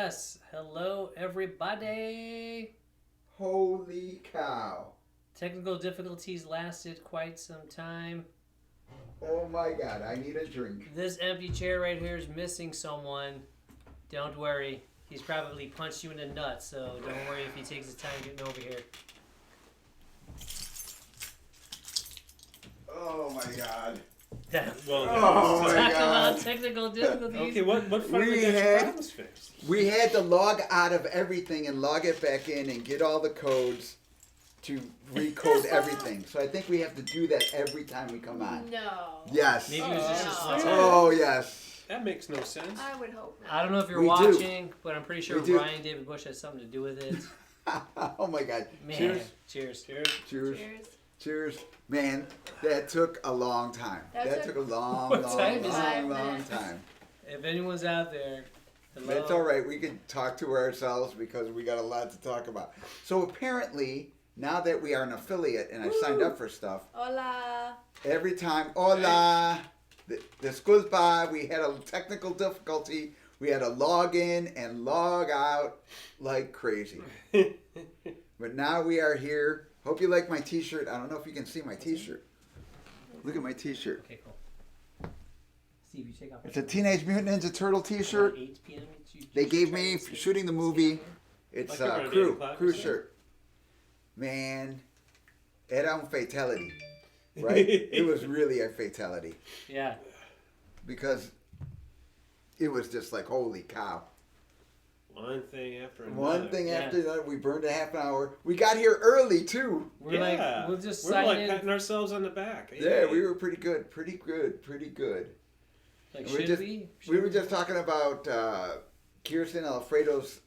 Yes, hello everybody. Holy cow. Technical difficulties lasted quite some time. Oh my god, I need a drink. This empty chair right here is missing someone. Don't worry, he's probably punched you in the nuts, so don't worry if he takes his time getting over here. Oh my god. Well, Oh my Talk god. about technical difficulties. okay, what finally got your problems fixed? We had to log out of everything and log it back in and get all the codes to recode everything. So I think we have to do that every time we come on. No. Yes. Maybe it was just a Oh. slow. Oh yes. That makes no sense. I would hope not. I don't know if you're We do. watching, but I'm pretty sure We do. Ryan David Bush has something to do with it. Oh my god. Man, Cheers. cheers. Cheers. Cheers. Cheers. Cheers. Man, that took a long time. That Took took a long, What long, time is it? long, 5 long minutes. time. If anyone's out there, hello. That's all right. We can talk to ourselves because we got a lot to talk about. So apparently, now that we are an affiliate and I signed up for stuff, Hola. every time, hola, disculpa, we had a technical difficulty. We had to log in and log out like crazy. But now we are here. Hope you like my t-shirt. I don't know if you can see my t-shirt. Look at my t-shirt. Okay, cool. See if you take off. It's a Teenage Mutant Ninja Turtle t-shirt. 8 p.m. They gave me for shooting the movie. It's Like around 8 crew o'clock or crew so? shirt. Man, era un fatality, right? It was really a fatality Yeah. because it was just like holy cow. One thing after another. One thing Yeah. after another, we burned a half an hour. We got here early too. We're Yeah. like, we'll just We're sign like in. patting ourselves on the back. Yeah, we were pretty good, pretty good, pretty good. Like, we were should just- we? We were just talking about Kirsten Alfredo's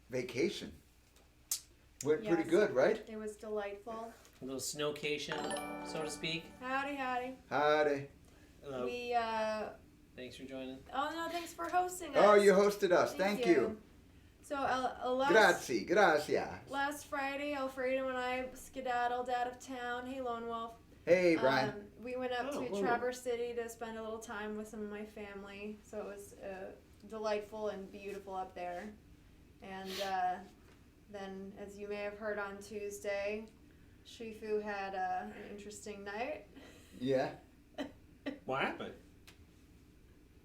vacation. Went pretty Yes. good, right? It was delightful. A little snowcation, so to speak. Howdy, howdy. Howdy. Hello. We, Thanks for joining. oh no, thanks for hosting us. Oh, you hosted us. Thank you. So, last Grazie, gracias. Friday, Alfredo and I skedaddled out of town. Hey, Lone Wolf. Hey, Brian. We went up Oh, to whoa. Traverse City to spend a little time with some of my family. So it was delightful and beautiful up there. And then, as you may have heard on Tuesday, Shifu had an interesting night. Yeah. What happened?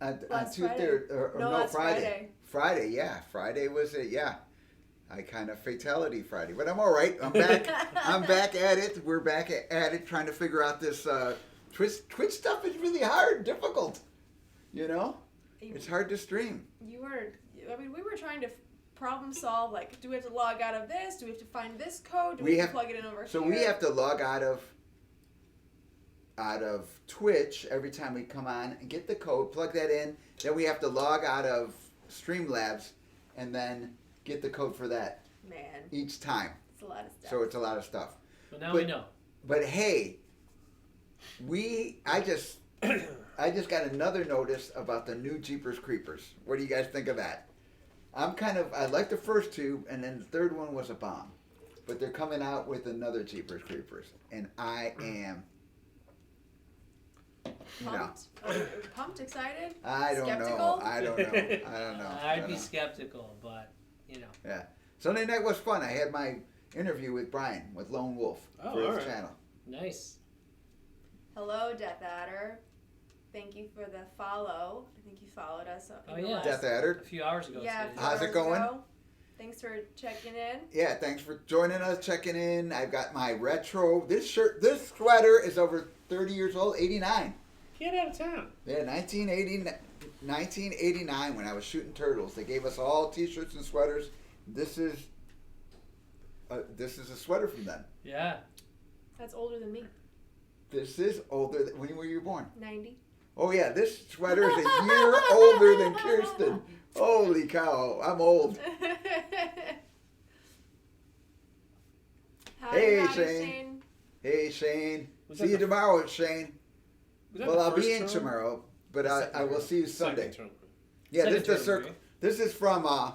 On Last Tuesday Friday. or No, no, last Friday. Friday, yeah. Friday was it, yeah. I kind of fatality Friday. But I'm all right. I'm back. I'm back at it. We're back at it trying to figure out this Twitch stuff is really hard, difficult. You know? It's hard to stream. We were trying to problem solve, like, do we have to log out of this? Do we have to find this code? Do we have to plug it in over So here? we have to log out of Twitch every time we come on and get the code, plug that in. Then we have to log out of Streamlabs and then get the code for that Man, each time. it's a lot of stuff. So it's a lot of stuff. But now we But- know. But hey, I just got another notice about the new Jeepers Creepers. What do you guys think of that? I like the first two, and then the third one was a bomb. But they're coming out with another Jeepers Creepers, and I am, pumped? Pumped, excited? I don't Skeptical? know. I don't know. I'd be skeptical, but, you know. Yeah. Sunday night was fun. I had my interview with Brian, with Lone Wolf, Oh, for his alright. channel. Nice. Hello, Death Adder. Thank you for the follow. I think you followed us. Oh, in the yeah. last- Death A Adder. few hours ago. Yeah. a today. few How's it hours going? ago. Thanks for checking in. Yeah, thanks for joining us, checking in. I've got my retro. This sweater is over 30 years old, 89. Get out of town. Yeah, 1989 when I was shooting turtles. They gave us all T-shirts and sweaters. This is a sweater from them. Yeah. That's older than me. This is older. When were you born? 90. Oh yeah, this sweater is a year older than Kirsten. Holy cow, I'm old. Howdy, Hey, howdy, Shane. Hey Shane, Was see that you the- tomorrow, Shane. Was that Well, the I'll be first in turn? tomorrow, but The I second will turn. see you Sunday. Second turn. Yeah, Second this is the turn, circle. right? This is from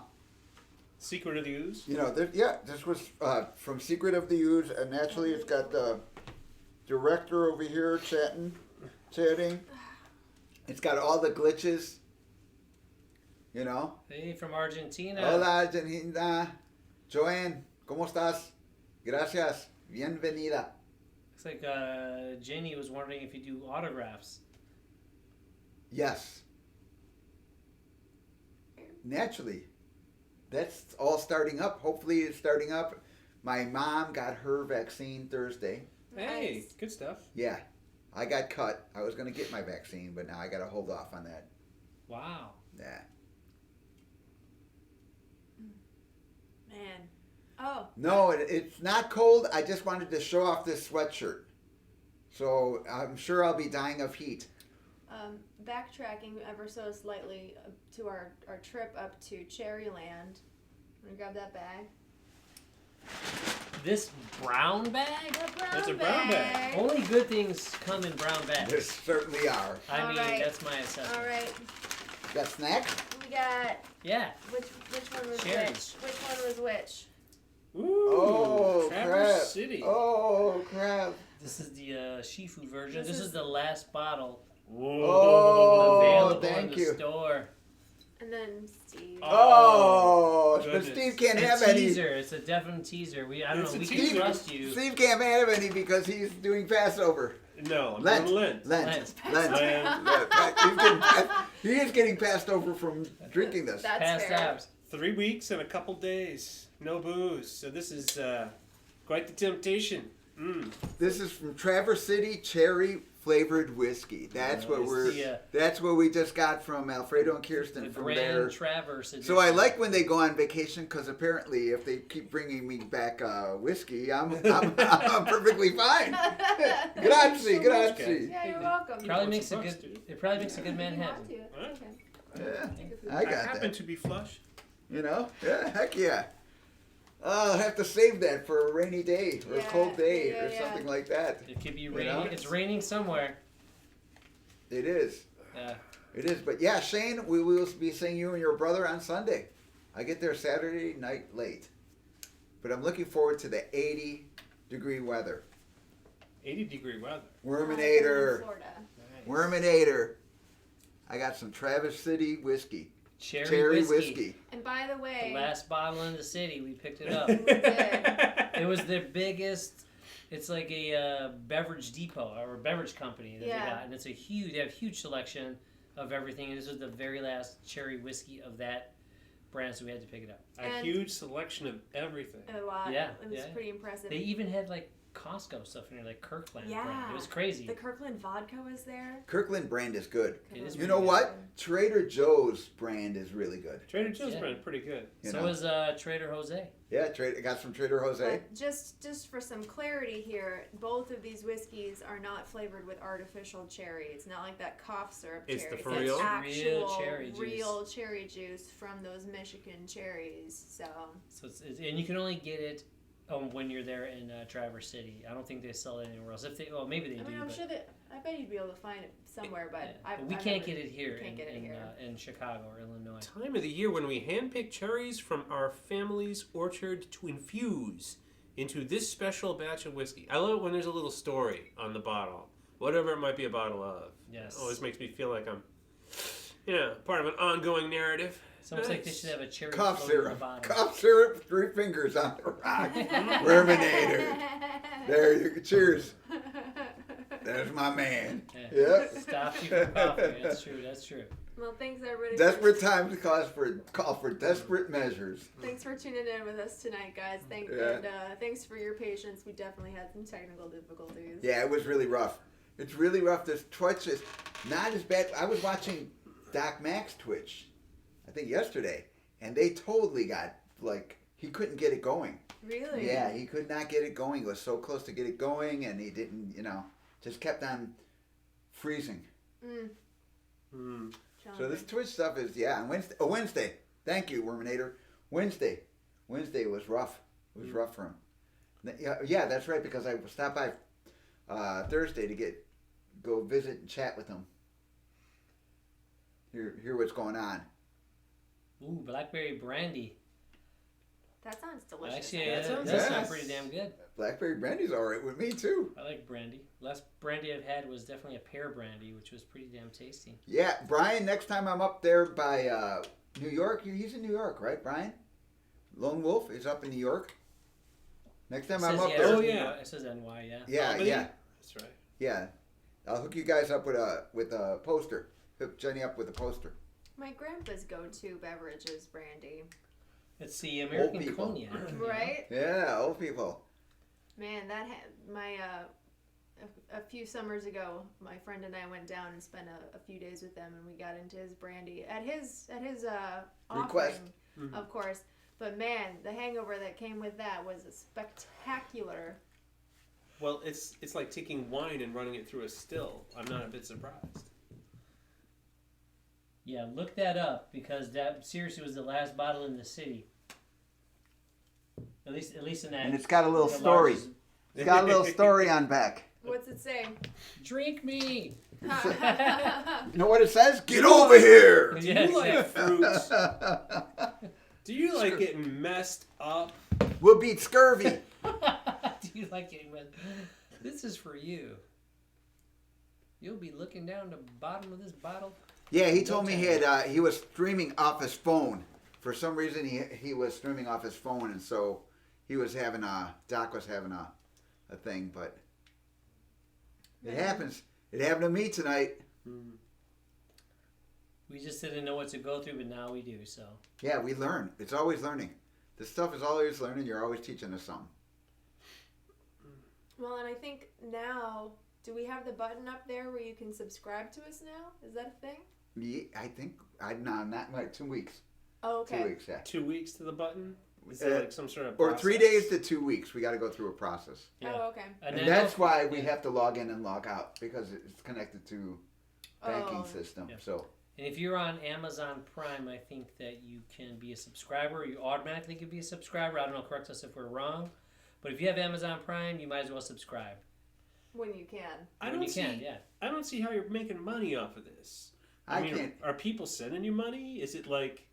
Secret of the Ooze. you know, this was from Secret of the Ooze, and naturally it's got the director over here chatting. It's got all the glitches You know? Hey, from Argentina. Hola, Janina. Joanne, ¿cómo estás? Gracias. Bienvenida. Looks like Jenny was wondering if you do autographs. Yes. Naturally. That's all starting up. Hopefully it's starting up. My mom got her vaccine Thursday. Hey, Nice. good stuff. Yeah. I got cut. I was going to get my vaccine, but now I got to hold off on that. Wow. Yeah. Man. Oh. No, it's not cold. I just wanted to show off this sweatshirt. So I'm sure I'll be dying of heat. Backtracking ever so slightly to our trip up to Cherryland. Want to grab that bag? This brown bag? The brown That's a brown bag. Only good things come in brown There bags. certainly are. I mean, Alright. that's my assessment. All right. Got snacks? We got Yeah. which one was Cherries. which? Which one was which? Ooh, Oh, Traverse crap. City. Oh, crap. This is the Shifu version. This This is is- the last bottle Oh, available thank in the you. store. And then Steve. Oh, but goodness. Steve can't A have any. teaser. It's a definite teaser. I don't It's know. a We teaser. can trust you. Steve can't have any because he's doing Passover. No, I'm Lent. doing Lent. Lent. Lent. Lent. Lent. He is getting passed over from drinking this. That's Past fair. abs. 3 weeks and a couple days. No booze. So this is quite the temptation. This is from Traverse City Cherry Flavored Whiskey. That's what it's we're. the, That's what we just got from Alfredo and The Kirsten from Grand there. Traverse edition. So I like when they go on vacation because apparently if they keep bringing me back whiskey, I'm perfectly fine. Grazie, Thank you so much, grazie. Yeah, you're welcome. Probably want makes a some bucks, good. dude? It probably makes a good If you want Manhattan. to, it's Huh? okay. Yeah, I I got happen that. to be flush. You know? Yeah, heck yeah. I'll have to save that for a rainy day or a Yeah, cold day yeah, or yeah. something like that. It could be You raining. know? It's raining somewhere. It is. Yeah. It is. But yeah, Shane, we will be seeing you and your brother on Sunday. I get there Saturday night late. But I'm looking forward to the 80-degree weather. 80-degree weather. Worminator. Florida. Nice. Worminator. I got some Traverse City whiskey. Cherry, whiskey. And by the The way, last bottle in the city. We picked it up. we did. It was the biggest. It's like a beverage depot or a beverage company that Yeah. they got, and it's a huge. They have a huge selection of everything. And this was the very last cherry whiskey of that brand, so we had to pick it up. A And- huge selection of everything. A lot. Yeah, It was yeah. pretty impressive. They even had like Costco stuff in there, like Kirkland brand. Yeah. It was crazy. The Kirkland vodka was there. Kirkland brand is good. It is You know pretty what? Trader Joe's brand is really good. Trader Joe's Yeah. brand, pretty good. You So know? is Trader Jose. Yeah, I got some Trader Jose. But just for some clarity here, both of these whiskeys are not flavored with artificial cherry. It's not like that cough syrup It's cherry. the for real? actual Real cherry juice. real cherry juice from those Michigan cherries. So So and you can only get it when you're there in Traverse City. I don't think they sell it anywhere else. If they, well, maybe they I do. mean, I'm but, sure that I bet you'd be able to find it somewhere, but yeah. But we can't get it here, can't get it here. in Chicago or Illinois. Time of the year when we handpick cherries from our family's orchard to infuse into this special batch of whiskey. I love it when there's a little story on the bottle, whatever it might be a bottle of. Yes. It always makes me feel like I'm, part of an ongoing narrative. It's almost like they Nice. should have a cherry Cough floating in the syrup. bottom. Cough syrup, 3 fingers on the rock. Worminator. There you go. Cheers. There's my man. Yeah. Yep. Stops you from coughing. That's true. That's true. Well, thanks everybody. Desperate times call for desperate measures. Thanks for tuning in with us tonight, guys. Yeah. Thanks for your patience. We definitely had some technical difficulties. Yeah, it was really rough. It's really rough. This Twitch is not as bad. I was watching Doc Mac's Twitch, I think yesterday, and they totally got, he couldn't get it going. Really? Yeah, he could not get it going. He was so close to get it going, and he didn't, just kept on freezing. So this Twitch stuff is, on Wednesday. Oh, Wednesday. Thank you, Worminator. Wednesday was rough. It was rough for him. Yeah, that's right, because I stopped by Thursday to go visit and chat with him. Hear what's going on. Ooh, blackberry brandy. That sounds delicious. Actually, That that sounds sounds nice. pretty damn good. Blackberry brandy's all right with me too. I like brandy. Last brandy I've had was definitely a pear brandy, which was pretty damn tasty. Yeah, Brian. Next time I'm up there by New York. He's in New York, right, Brian? Lone Wolf is up in New York. Next time I'm up yeah, there. Oh, New yeah. York. It says NY, yeah. Yeah, Albany? yeah, That's right. yeah. I'll hook you guys up with a poster. Hook Jenny up with a poster. My grandpa's go-to beverage is brandy. It's the American people. cognac. you know? Right? Yeah, old people. Man, that my a few summers ago, my friend and I went down and spent a few days with them, and we got into his brandy at his Request. offering, of course. But man, the hangover that came with that was spectacular. Well, it's like taking wine and running it through a still. I'm not a bit surprised. Yeah, look that up because that seriously was the last bottle in the city. At least in that. And it's got a little the story. largest- It's got a little story on back. What's it say? Drink me. You know what it says? Get over here! Do Yeah, you like exactly. fruits? Do you like getting messed up? We'll beat scurvy. Do you like it? This is for you. You'll be looking down the bottom of this bottle. Yeah, he told me he was streaming off his phone. For some reason, he was streaming off his phone, and so he was having Doc was having a thing, but it happens. It happened to me tonight. We just didn't know what to go through, but now we do. So Yeah, we learn. It's always learning. This stuff is always learning. You're always teaching us something. Well, and I think now, do we have the button up there where you can subscribe to us now? Is that a thing? Yeah, I think not like 2 weeks. Oh, okay. 2 weeks, yeah. 2 weeks to the button? Is that like some sort of Or process? 3 days to 2 weeks. We got to go through a process. yeah. Oh, okay. And then that's don't- why we have to log in and log out because it's connected to banking Oh. system. Yeah. So And if you're on Amazon Prime, I think that you can be a subscriber. You automatically can be a subscriber. I don't know. Correct us if we're wrong. But if you have Amazon Prime, you might as well subscribe. When you can. I When don't you see. can, yeah. I don't see how you're making money off of this. I mean, can't. Are people sending you money? Is it like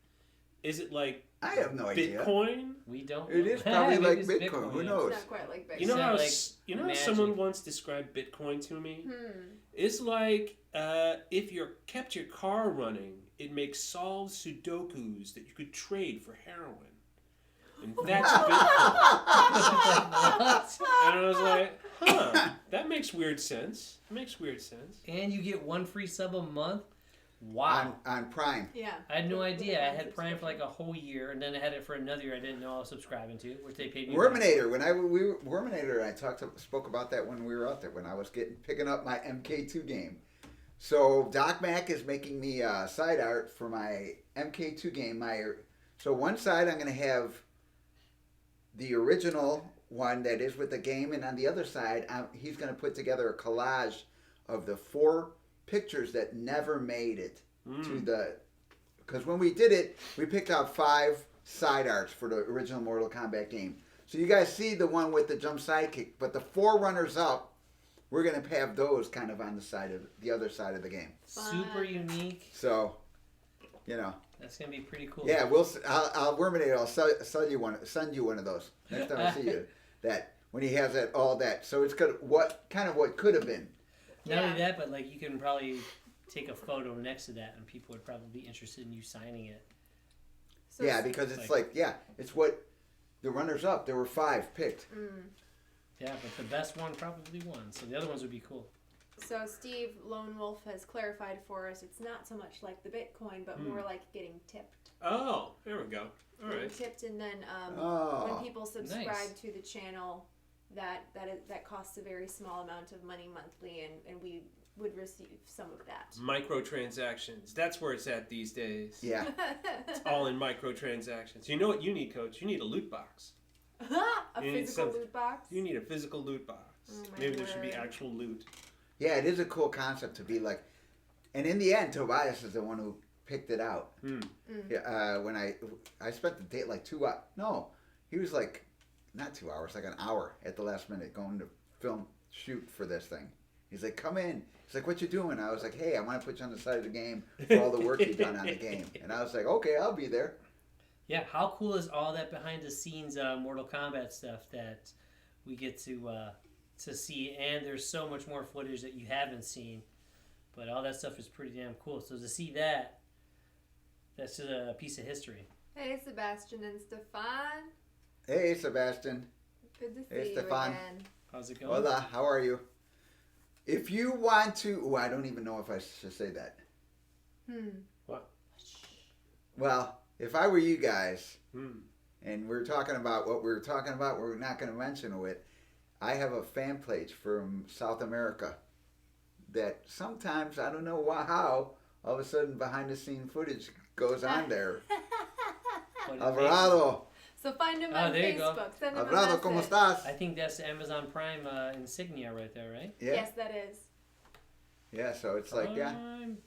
I have no idea. Bitcoin? We don't. It is probably like Bitcoin. Who knows? It's not quite like Bitcoin. You know Is that how like you know how magic? someone once described Bitcoin to me? It's like if you kept your car running, it makes solved Sudokus that you could trade for heroin. And that's Bitcoin. What? And I was like, huh, that makes weird sense. It makes weird sense. And you get one free sub a month. Wow. On Prime. Yeah. I had no idea. I had Prime for like a whole year, and then I had it for another year. I didn't know I was subscribing to, which they paid me. back. Worminator. Worminator. I spoke about that when we were out there when I was picking up my MK2 game. So Doc Mac is making me side art for my MK2 game. So one side I'm going to have the original one that is with the game, and on the other side he's going to put together a collage of the 4 pictures that never made it to the. Because when we did it, we picked out 5 side arts for the original Mortal Kombat game. So you guys see the one with the jump sidekick, but the 4 runners up, we're gonna have those kind of on the other side of the game. Super unique. So, you know, That's gonna be pretty cool. yeah, I'll Worminator. I'll send you one of those next time I see you. That when he has that all that. So it's what could have been. Not only that, but like you can probably take a photo next to that, and people would probably be interested in you signing it. So Yeah, because it's it's what the runners up. There were 5 picked. Yeah, but the best one probably won. So the other ones would be cool. So Steve Lone Wolf has clarified for us it's not so much like the Bitcoin, but more like getting tipped. Oh, there we go. All Getting right. tipped, and then Oh. when people subscribe Nice. to the channel, that costs a very small amount of money monthly, and we would receive some of that. Microtransactions. That's where it's at these days. Yeah. It's all in microtransactions. You know what you need, Coach? You need a loot box. A You need physical something. loot box. You need a physical loot box. Oh, my Maybe there should be word. actual loot. Yeah, it is a cool concept to be like, and in the end, Tobias is the one who picked it out. Yeah, when I spent the date like 2 hours. No, he was like, not 2 hours, like an hour at the last minute going to shoot for this thing. He's like, come in. He's like, what you doing? I was like, hey, I want to put you on the side of the game for all the work you've done on the game. And I was like, okay, I'll be there. Yeah, how cool is all that behind the scenes Mortal Kombat stuff that we get to see? And there's so much more footage that you haven't seen, but all that stuff is pretty damn cool. So to see that That's just a piece of history. Hey, Sebastian and Stefan. Hey, Sebastian. Good to Hey, see you Stefan. again. How's it going? Hola, how are you? If you want to... Oh, I don't even know if I should say that. Well, if I were you guys, and we're talking about what we're talking about, we're not going to mention it. I have a fan page from South America that sometimes, I don't know how, all of a sudden behind the scene footage goes on there. Alvarado, So find him Oh, on there you go. Facebook. Send him a Alvarado, message. ¿cómo estás? I think that's the Amazon Prime insignia right there, right? Yeah, Yes, that is. yeah. So it's like, yeah. Prime.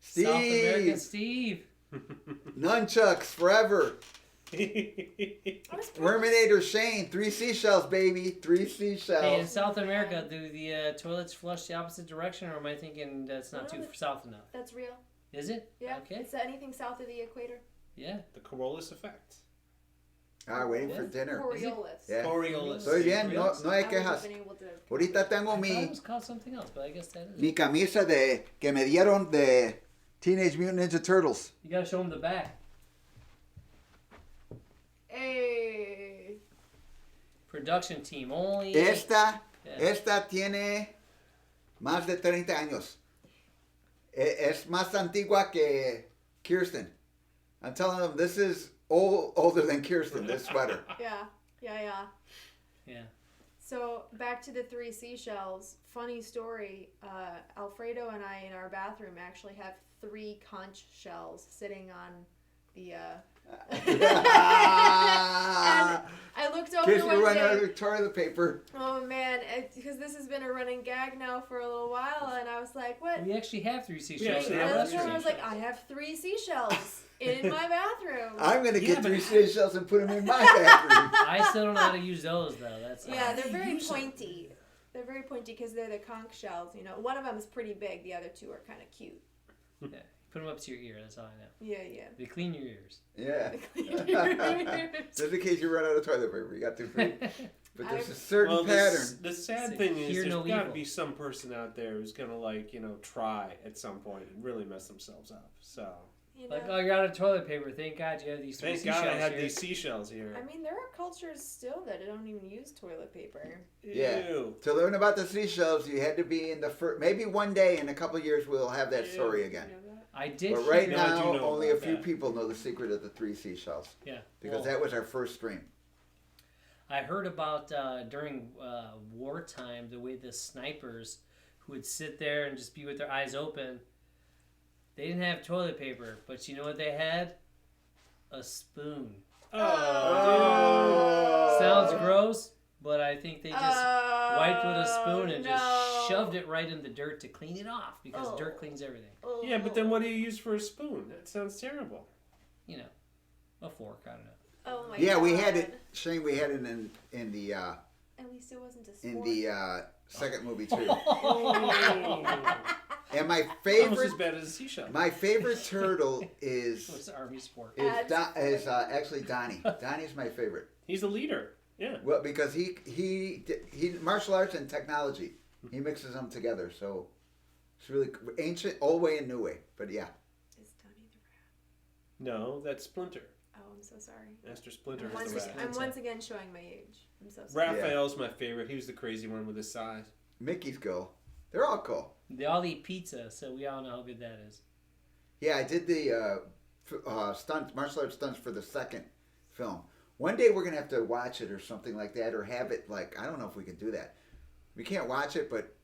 Steve, South American Steve. nunchucks forever. What's Terminator Shane, 3 seashells, baby, 3 seashells. Hey, in South America, do the toilets flush the opposite direction, or am I thinking that's not too south enough? That's real. Is it? Yeah. Okay. It's anything south of the equator. Yeah. The Coriolis effect. Waiting for dinner. Coriolis. Yeah. Coriolis. Estoy bien, no hay I wouldn't quejas. have been able to- Ahorita tengo I thought it mi was called something else, but I guess that is. mi camisa de que me dieron de Teenage Mutant Ninja Turtles. You gotta show them the back. Hey. Production team only. Esta Yeah. tiene más de 30 años. Es más antigua que Kirsten. I'm telling them this is older than Kirsten, this sweater. Yeah. Yeah. So back to the 3 seashells. Funny story. Alfredo and I in our bathroom actually have 3 conch shells sitting on the. And I looked over Kids, you one run out day. of toilet paper. Oh man, because this has been a running gag now for a little while, and I was like, "What?" We actually have 3 seashells. actually in And our have I three restroom. was like, "I have 3 seashells in my bathroom." I'm going to Yeah, get but 3 seashells and put them in my bathroom. I still don't know how to use those though. That's Yeah, they're very use 'em? pointy. They're very pointy because they're the conch shells. You know, one of them is pretty big. The other 2 are kind of cute. Yeah. Put them up to your ear. That's all I know. Yeah. They clean your ears. Yeah. Just in case you run out of toilet paper, you got to put. But there's a certain Well, pattern. the sad Say, thing is, "Hear there's no got to evil." be some person out there who's gonna try at some point and really mess themselves up. So You know, Like, oh, you're out of toilet paper. Thank God you have these 3 thank seashells God I had here. these seashells here. I mean, there are cultures still that don't even use toilet paper. Yeah. Ew. To learn about the seashells, you had to be in the first. Maybe one day in a couple of years we'll have that story again. You know that? I did But right hear- No, I now, do know only a about few that. people know the secret of the 3 seashells. Yeah. Because Well, that was our first stream. I heard about during wartime the way the snipers who would sit there and just be with their eyes open. They didn't have toilet paper, but you know what they had? A spoon. Oh, Sounds gross, but I think they just wiped with a spoon and no. just shoved it right in the dirt to clean it off because Oh. dirt cleans everything. Oh. Yeah, but then what do you use for a spoon? That sounds terrible. You know, a fork. I don't know. Oh my Yeah, God. we had it. Shane, we had it in the At least it wasn't a sport. in the second movie too. Oh. And my Almost favorite, as bad as a seashell. my favorite turtle is What's the army sport? is actually Donnie. Donnie's my favorite. He's the leader. Yeah. Well, because he martial arts and technology, he mixes them together. So it's really ancient, old way and new way. But yeah, Is Donnie the rat? No, that's Splinter. Oh, I'm so sorry. Master Splinter I'm is once, the rat. I'm once again showing my age. I'm so sorry. Raphael's my favorite. He was the crazy one with his size. Mickey's cool. They're all cool. They all eat pizza, so we all know how good that is. Yeah, I did the stunts, martial arts stunts for the second film. One day we're gonna have to watch it or something like that, or have it like I don't know if we can do that. We can't watch it, but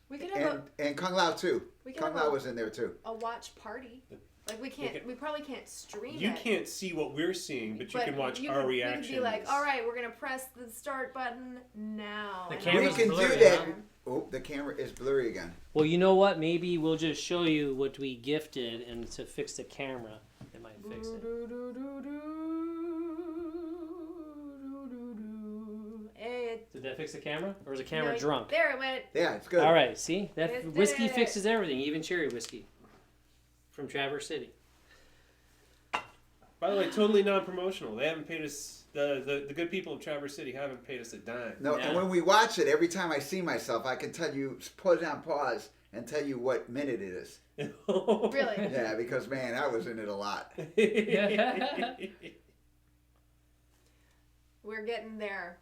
We could have and Kung Lao too. We can Kung have Lao a- was in there too. a watch party. Like we can't. We probably can't stream You it. can't see what we're seeing, but you can watch our We reactions. could be like, all right, we're gonna press the start button now. The And camera's We can blurry, do that. huh? Oh, the camera is blurry again. Well, you know what? Maybe we'll just show you what we gifted, and to fix the camera, it might fix it. Hey, Did that fix the camera, or is the camera no, drunk? There it went. Yeah, it's good. All right, see that It did whiskey it. fixes everything, even cherry whiskey from Traverse City. By the way, totally non-promotional. They haven't paid us. The good people of Traverse City haven't paid us a dime. No, Yeah. and when we watch it, every time I see myself, I can tell you, put it on pause and tell you what minute it is. Really? Yeah, because man, I was in it a lot. We're getting there.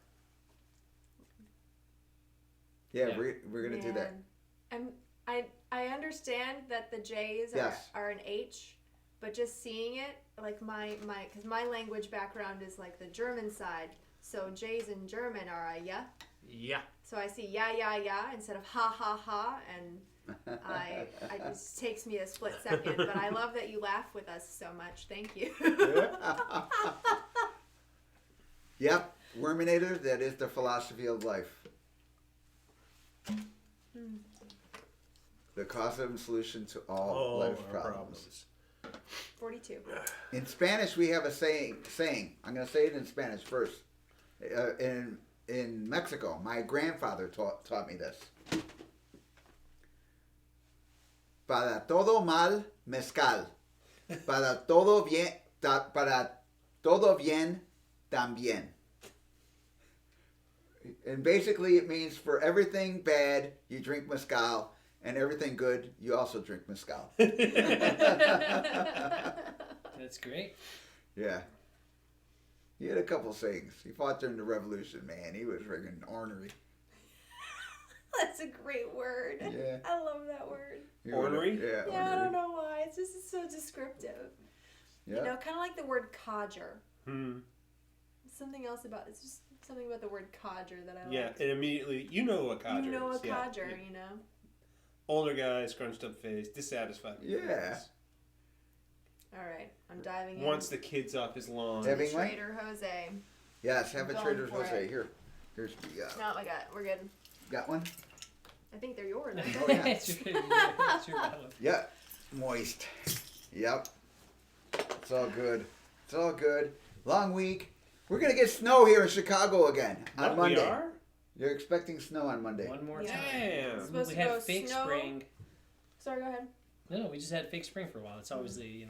Yeah, Yeah. we're gonna do that. I understand that the J's Yes. are an H, but just seeing it, like because my language background is like the German side, so J's in German are a yeah. Yeah. So I see yeah instead of ha ha ha, and I just takes me a split second. But I love that you laugh with us so much. Thank you. Yep, Worminator. That is the philosophy of life. The cause and solution to all life problems. 42. In Spanish, we have a saying. I'm going to say it in Spanish first. In Mexico, my grandfather taught me this. Para todo mal, mezcal. Para todo bien, también. And basically, it means for everything bad, you drink mezcal. And everything good, you also drink mezcal. That's great. Yeah. He had a couple sayings. He fought during the Revolution, man. He was friggin' ornery. That's a great word. Yeah. I love that word. Ornery? Yeah, Yeah, I ornery. don't know why. It's just so descriptive. Yeah. You know, kind of like the word codger. Hmm. Something else about it's just something about the word codger that I Yeah, like. and immediately you know a codger. You know a is, yeah. codger, you know. Older guy, scrunched up face, dissatisfied. with Yeah. things. All right, I'm diving in. Wants the kids off his lawn. Having one? Trader Jose. Yes, have a Going Trader for Jose. it. Here's the, No, I got it. We're good. got one? I think they're yours. Oh, Aren't they? yeah. It's your bottle. Yeah. Moist. Yep. It's all good. It's all good. Long week. We're going to get snow here in Chicago again on What, Monday. we are? You're expecting snow on Monday. One more Yeah. time. Damn. Supposed We to go had fake snow. spring. Sorry, go ahead. No, we just had fake spring for a while. It's always the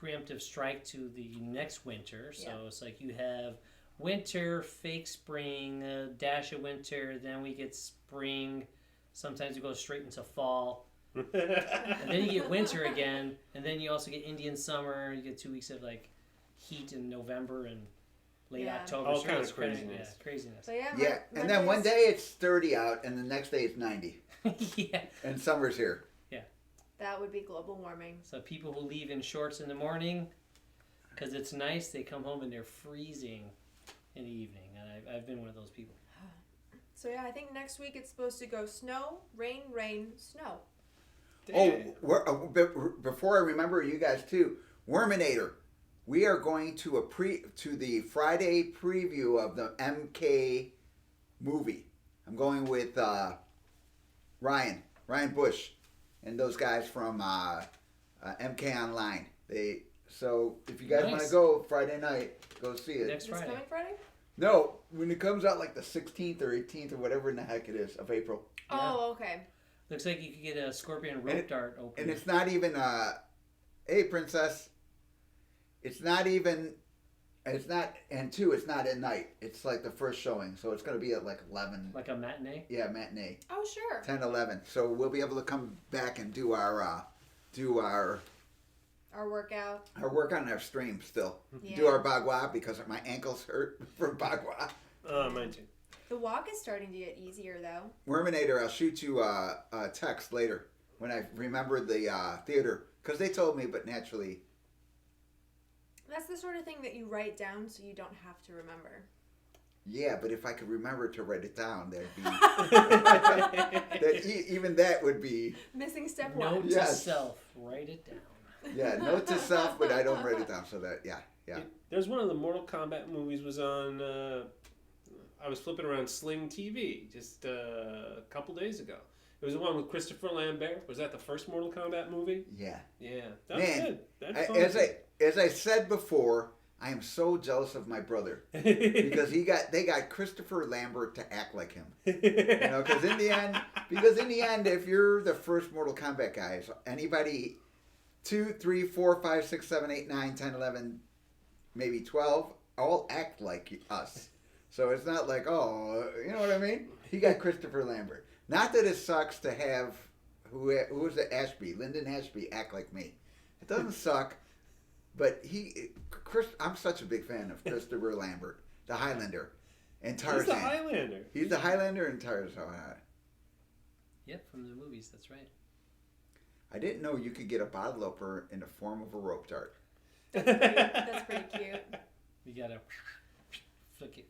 preemptive strike to the next winter. So Yeah. it's like you have winter, fake spring, dash of winter, then we get spring. Sometimes it goes straight into fall, and then you get winter again, and then you also get Indian summer. You get 2 weeks of like heat in November and late Yeah. October. All So kinds it's of kinda- craziness. Yeah, craziness. So yeah. Yeah, and then one day it's 30 out, and the next day it's 90. Yeah. And summer's here. That would be global warming. So people who leave in shorts in the morning because it's nice, they come home and they're freezing in the evening. And I've been one of those people. So yeah, I think next week it's supposed to go snow, rain, snow. Damn. Before I remember, you guys too, Worminator. We are going to the Friday preview of the MK movie. I'm going with Ryan Bush, and those guys from MK Online. So if you guys want to Nice. go Friday night, go see it. Next This Friday. coming Friday? No, when it comes out like the 16th or 18th or whatever in the heck it is of April. Yeah. Oh, okay. Looks like you could get a scorpion rope dart open. And it's not even hey princess. It's not even it's not it's not at night. It's like the first showing. So it's gonna be at like 11. like a matinee. Yeah, matinee. Oh, sure. 10, 11. So we'll be able to come back and do our Our workout. work on our stream still. Yeah. Do our bagua because my ankles hurt from bagua. Mine too. The walk is starting to get easier though. Worminator, I'll shoot you a text later when I remember the theater because they told me, but naturally. That's the sort of thing that you write down so you don't have to remember. Yeah, but if I could remember to write it down, that'd be even that would be Missing step one. Note Yes. to self. Write it down. note to self, but I don't write it down. So that yeah. There's one of the Mortal Kombat movies was on. I was flipping around Sling TV just a couple days ago. It was the one with Christopher Lambert. Was that the first Mortal Kombat movie? Yeah. Yeah, that was Man, good. That's fun. As I said before, I am so jealous of my brother because they got Christopher Lambert to act like him. You know, because in the end, if you're the first Mortal Kombat guys, anybody 2, 3, 4, 5, 6, 7, 8, 9, 10, 11, maybe 12, all act like us. So it's not like, oh, you know what I mean? He got Christopher Lambert. Not that it sucks to have who was the Ashby, Lyndon Ashby, Act Like Me. It doesn't suck, but I'm such a big fan of Christopher Lambert, the Highlander, and Tarzan. He's the Highlander. He's the Highlander and Tarzan. Yep, from the movies. That's right. I didn't know you could get a bottle opener in the form of a rope dart. That's pretty cute. You gotta flick it.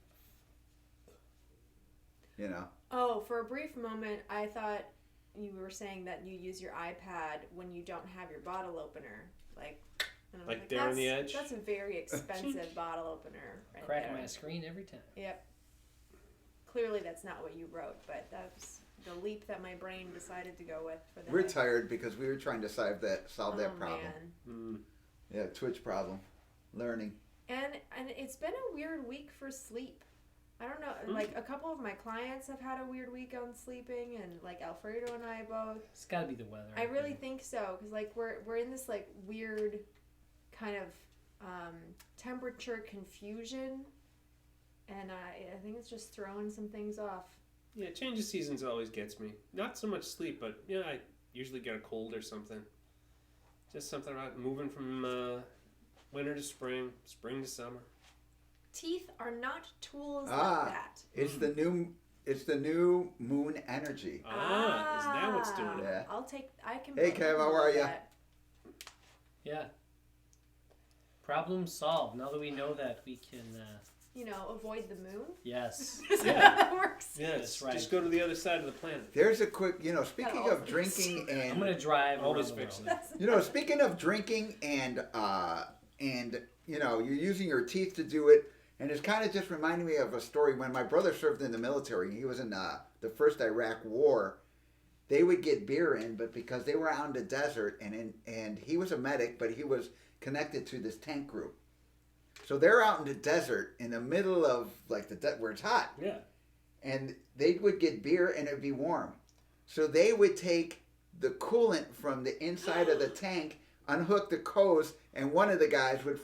You know. Oh, for a brief moment, I thought you were saying that you use your iPad when you don't have your bottle opener, and I'm Like there on the edge? That's a very expensive bottle opener. Right Crack there. my screen every time. Yep. Clearly, that's not what you wrote, but that's the leap that my brain decided to go with for that. We're tired because we were trying to solve that problem. Man. Yeah, Twitch problem. Learning. And it's been a weird week for sleep. I don't know, like a couple of my clients have had a weird week on sleeping, and like Alfredo and I both. It's got to be the weather. I really think so, because like we're in this like weird kind of temperature confusion, and I think it's just throwing some things off. Yeah, change of seasons always gets me. Not so much sleep, but I usually get a cold or something. Just something about moving from winter to spring, spring to summer. Teeth are not tools like that. It's the new moon energy. Is that what's doing it? Yeah. I can. Hey Kev, how are you? Yeah. Problem solved. Now that we know that, we can. Avoid the moon. Yes. That works. Yeah, That's right. Just go to the other side of the planet. There's a quick, speaking of drinking and I'm gonna drive. Always around the fix world. it. Speaking of drinking and you're using your teeth to do it, and it's kind of just reminding me of a story when my brother served in the military. He was in the first Iraq War. They would get beer in, but because they were out in the desert, and he was a medic, but he was connected to this tank group. So they're out in the desert in the middle of like where it's hot. Yeah. And they would get beer and it'd be warm. So they would take the coolant from the inside of the tank, unhook the hose, and one of the guys would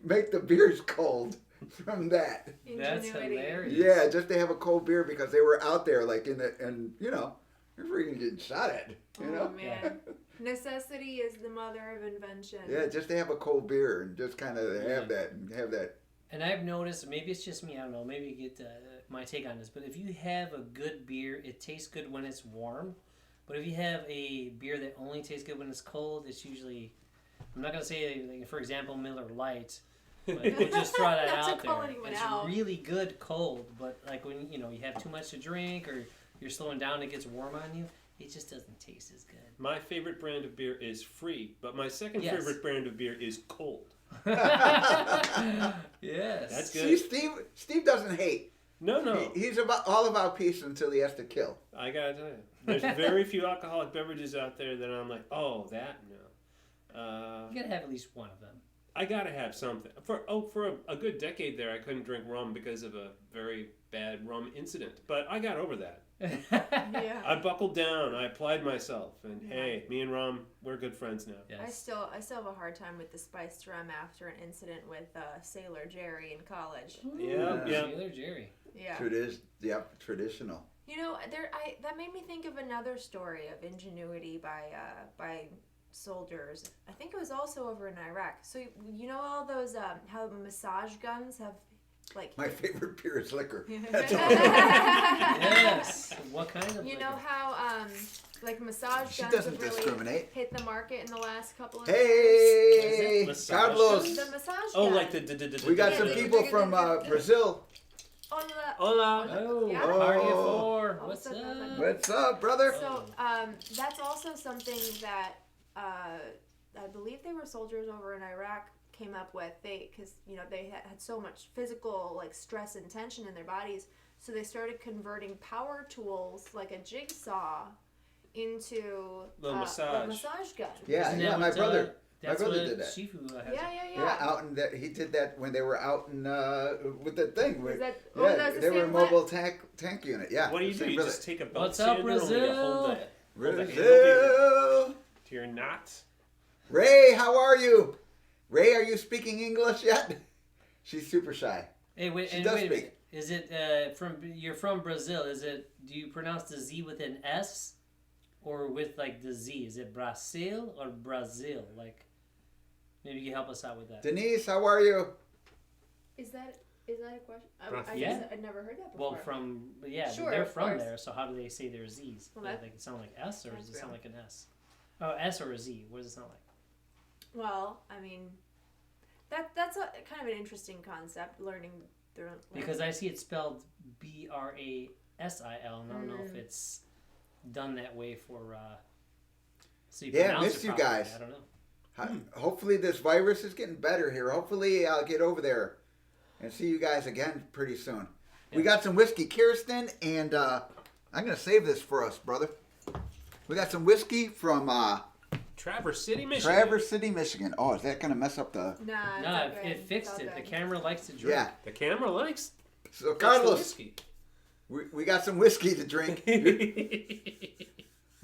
make the beers cold from that. That's Ingenuity. hilarious. Yeah, just to have a cold beer because they were out there like you're freaking getting shot at. You know? Man. Necessity is the mother of invention. Yeah, just to have a cold beer and just kind of have that. And I've noticed, maybe it's just me, I don't know, maybe you get my take on this, but if you have a good beer, it tastes good when it's warm. But if you have a beer that only tastes good when it's cold, it's usually, I'm not going to say, like, for example, Miller Lite, but we'll just throw that Not to out call there. anyone It's out. really good cold, but like when you have too much to drink or you're slowing down, it gets warm on you, it just doesn't taste as good. My favorite brand of beer is free, but my second Yes. favorite brand of beer is cold. Yes. That's good. See, Steve doesn't hate. No. He's all about peace until he has to kill. I gotta tell you, there's very few alcoholic beverages out there that I'm like, oh, that no. You gotta have at least one of them. I gotta have something. For a good decade there, I couldn't drink rum because of a very bad rum incident, but I got over that. Yeah. I buckled down. I applied myself, and hey, me and rum, we're good friends now. Yes. I still have a hard time with the spiced rum after an incident with Sailor Jerry in college. Yeah. Sailor Jerry. Yeah. Traditional. That made me think of another story of ingenuity by soldiers. I think it was also over in Iraq. So all those how massage guns have like. My favorite beer is liquor. Yes. What kind of? You know how like massage She guns doesn't have really discriminate. hit the market in the last couple of years. Hey, Massage Carlos. The massage Oh, gun. like the. We got some people from Brazil. Hola. Oh, Yeah. how are you Oh. for? Oh, What's what's up, up? What's up, brother? So that's also something that I believe they were soldiers over in Iraq came up with. Because they had so much physical like stress and tension in their bodies, so they started converting power tools like a jigsaw into Little a massage. massage gun. Yeah, Isn't yeah. that My what, brother that's brother what did that. Shifu has. Yeah. out in that he did that when they were out in with the thing. Is With, that, yeah, that's the they were same a mobile tank unit. Yeah. What do you the do? same You brother. just take a belt What's up, sander and you Brazil? hold the handle Brazil. to your knot. Ray, how are you? Ray, are you speaking English yet? She's super shy. Hey, wait, She and does wait a speak. minute. Is it you're from Brazil? Do you pronounce the Z with an S? or with like the Z? Is it Brazil or Brazil? Like, maybe you can help us out with that. Denise, how are you? Is that a question? Yeah. I'd never heard that before. Well, Sure, they're of from course. there, so how do they say their Z's? Well, Yeah, that- they can sound like S, or does that's it sound real. like an S? Oh, S or a Z? What does it sound like? Well, I mean, that's a kind of an interesting concept. Learning their own. Because I see it spelled Brasil, and I don't know if it's done that way for. So you Yeah, pronounce missed it you properly. guys. I don't know. Hopefully this virus is getting better here. Hopefully I'll get over there and see you guys again pretty soon. We Yeah. got some whiskey, Kirsten, and I'm going to save this for us, brother. We got some whiskey from Traverse City, Michigan. Traverse City, Michigan. Oh, is that going to mess up the... Nah, it's No, all it good. fixed It's all it. The good. camera likes to drink. Yeah. The camera likes. So, likes the Carlos, whiskey. we got some whiskey to drink.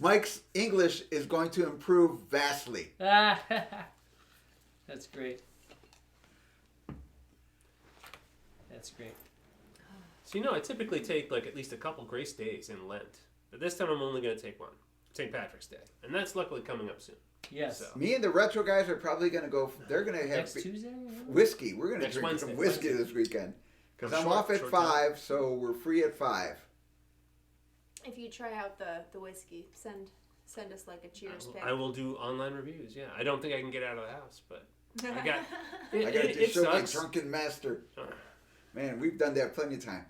Mike's English is going to improve vastly. That's great. That's great. So I typically take like at least a couple grace days in Lent, but this time I'm only going to take one, St. Patrick's Day, and that's luckily coming up soon. Yes. So. Me and the retro guys are probably going to go... They're going to have Next Tuesday? whiskey. We're going to Next drink Wednesday. some whiskey this weekend. Because I'm Short- off at short 5, time. so we're free at 5. If you try out the whiskey, send us like a cheers pic. I will do online reviews. Yeah, I don't think I can get out of the house, but I got. I got to It show my sucks. drunken master. Uh. Man, we've done that plenty of time.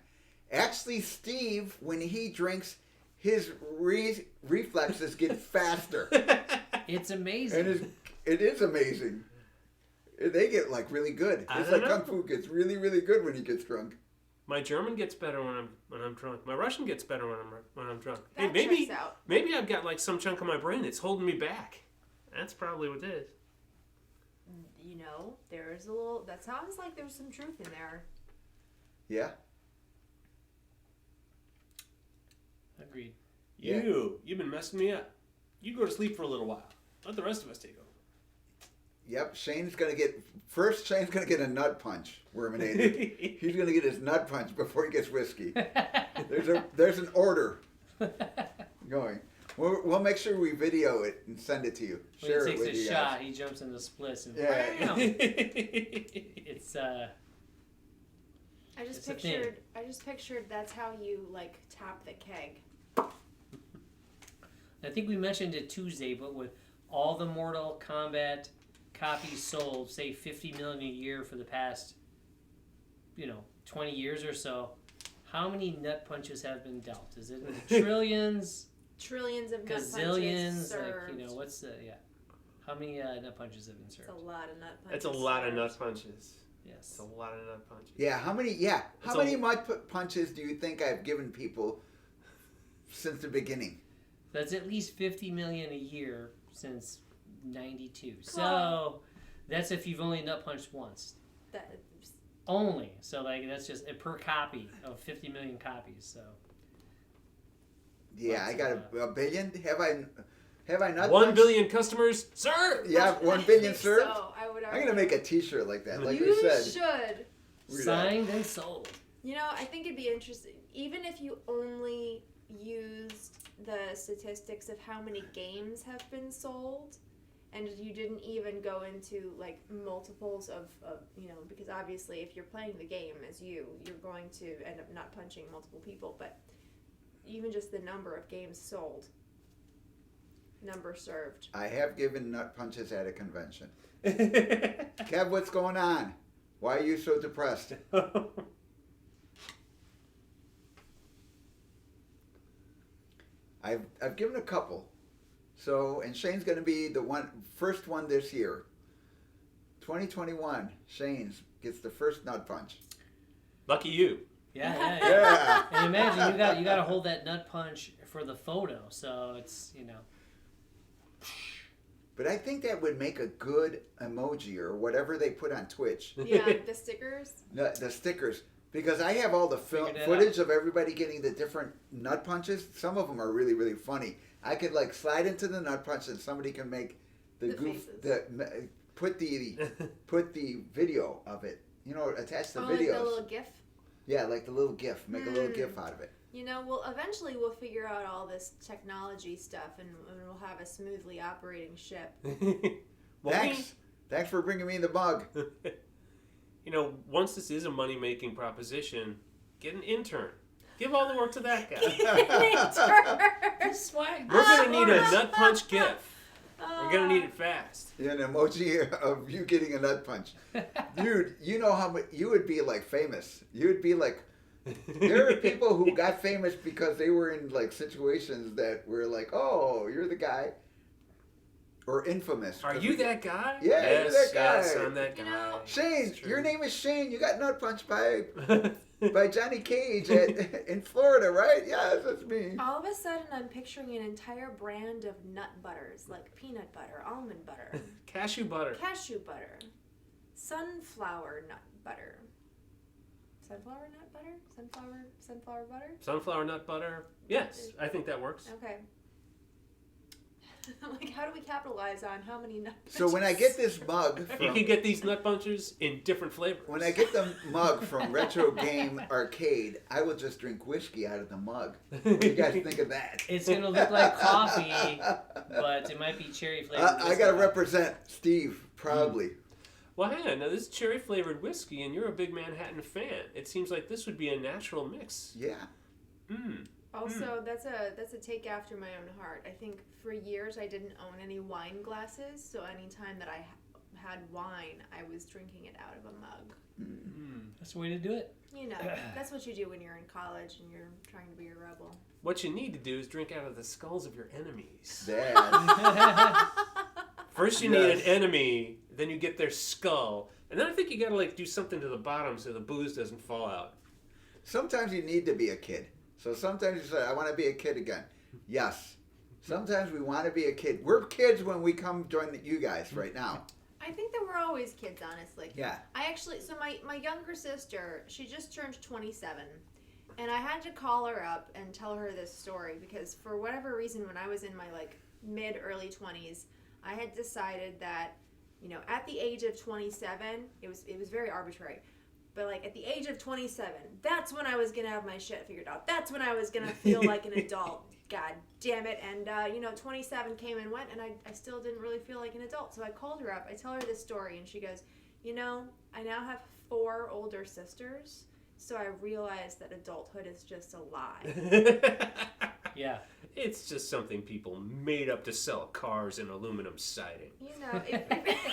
Actually, Steve, when he drinks, his reflexes get faster. It's amazing. And it is amazing. They get like really good. I It's don't like know. Kung Fu gets really, really good when he gets drunk. My German gets better when I'm drunk. My Russian gets better when I'm drunk. That Hey, checks out. maybe I've got like some chunk of my brain that's holding me back. That's probably what it is. There's a little. That sounds like there's some truth in there. Yeah. Agreed. Yeah. You've been messing me up. You go to sleep for a little while. Let the rest of us take over. Yep. Shane's gonna get a nut punch. Worminated. He's gonna get his nut punch before he gets whiskey. There's an order going. We'll make sure we video it and send it to you. When Share he it takes with a you shot, guys. he jumps into splits and Yeah. bam! It's I just It's a thing. pictured that's how you like tap the keg. I think we mentioned it Tuesday, but with all the Mortal Kombat copies sold, say 50 million a year for the past 20 years or so, how many nut punches have been dealt? Is it in the trillions? Trillions of nut punches Gazillions? served. What's the how many nut punches have been It's served? a lot of nut punches. That's a lot of served. nut punches. Yes. It's a lot of nut punches. Yeah. How many? Yeah. How It's many a- mud punches do you think I've given people since the beginning? That's at least 50 million a year since 92. Come So that's if you've only nut punched once. That, Only. So that's just per copy of 50 million copies. So Yeah, I Lots got of, a billion. Have I not? 1 punched? billion customers, sir. Yeah, I 1 billion think served. So, I would I'm argue. gonna make a T-shirt like that, like you we said. should. Weird signed and sold. I think it'd be interesting, even if you only used the statistics of how many games have been sold, and you didn't even go into like multiples of because obviously if you're playing the game as you're going to end up not punching multiple people, but even just the number of games sold, number served. I have given nut punches at a convention. Kev, what's going on? Why are you so depressed? I've given a couple. So, and Shane's going to be the first one this year. 2021, Shane's gets the first nut punch. Lucky you. Yeah. Yeah. And imagine you got to hold that nut punch for the photo. So it's But I think that would make a good emoji or whatever they put on Twitch. Yeah, the stickers. The stickers. Because I have all the Figured it footage of everybody getting the different nut punches. Some of them are really, really funny. I could like slide into the nut punch and somebody can make the goof, faces. put the video of it. Attach the Oh, videos. like the little GIF. Yeah, like the little GIF. Make a little GIF out of it. You know, eventually we'll figure out all this technology stuff, and we'll have a smoothly operating ship. Well, Thanks for bringing me the mug. You know, once this is a money-making proposition, get an intern. Give all the work to that guy. We're going to need a nut punch gift. We're going to need it fast. Yeah, an emoji of you getting a nut punch. Dude, you know how much you would be like famous. You would be like, there are people who got famous because they were in like situations that were like, oh, you're the guy. Or infamous. Are you that guy? Yeah, yes, you're that guy. Yes, I'm that guy. You know, Shane, your name is Shane. You got nut punched by Johnny Cage in Florida, right? Yes, that's me. all of a sudden, I'm picturing an entire brand of nut butters, like peanut butter, almond butter, Cashew butter. cashew butter, sunflower nut butter. Sunflower nut butter? Sunflower butter? Sunflower nut butter. Yes, I think that works. Okay. Like, how do we capitalize on how many nut punches? So when I get this mug You can get these nut punchers in different flavors. when I get the mug from Retro Game Arcade, I will just drink whiskey out of the mug. What do you guys think of that? It's going to look like coffee, but it might be cherry flavored. I got to represent Steve proudly. Well, hang on. Now, this is cherry-flavored whiskey, and you're a big Manhattan fan. It seems like this would be a natural mix. Yeah. Mm. Also, that's a take after my own heart. I think for years I didn't own any wine glasses, so anytime that I had wine, I was drinking it out of a mug. Mm. That's the way to do it. You know, that's what you do when you're in college and you're trying to be a rebel. What you need to do is drink out of the skulls of your enemies. Dad. First you need an enemy, then you get their skull, and then I think you gotta like do something to the bottom so the booze doesn't fall out. Sometimes you need to be a kid. So sometimes you say, I want to be a kid again. Yes. Sometimes we want to be a kid. We're kids when we come join you guys right now. I think that we're always kids, honestly. Yeah. So my younger sister, she just turned 27. And I had to call her up and tell her this story because for whatever reason, when I was in my like mid-early 20s, I had decided that, you know, at the age of 27, it was very arbitrary. But like at the age of 27, that's when I was going to have my shit figured out. That's when I was going to feel like an adult. God damn it. And, 27 came and went, and I still didn't really feel like an adult. So I called her up. I tell her this story, and she goes, you know, I now have 4 older sisters, so I realized that adulthood is just a lie. Yeah. It's just something people made up to sell cars and aluminum siding. You know,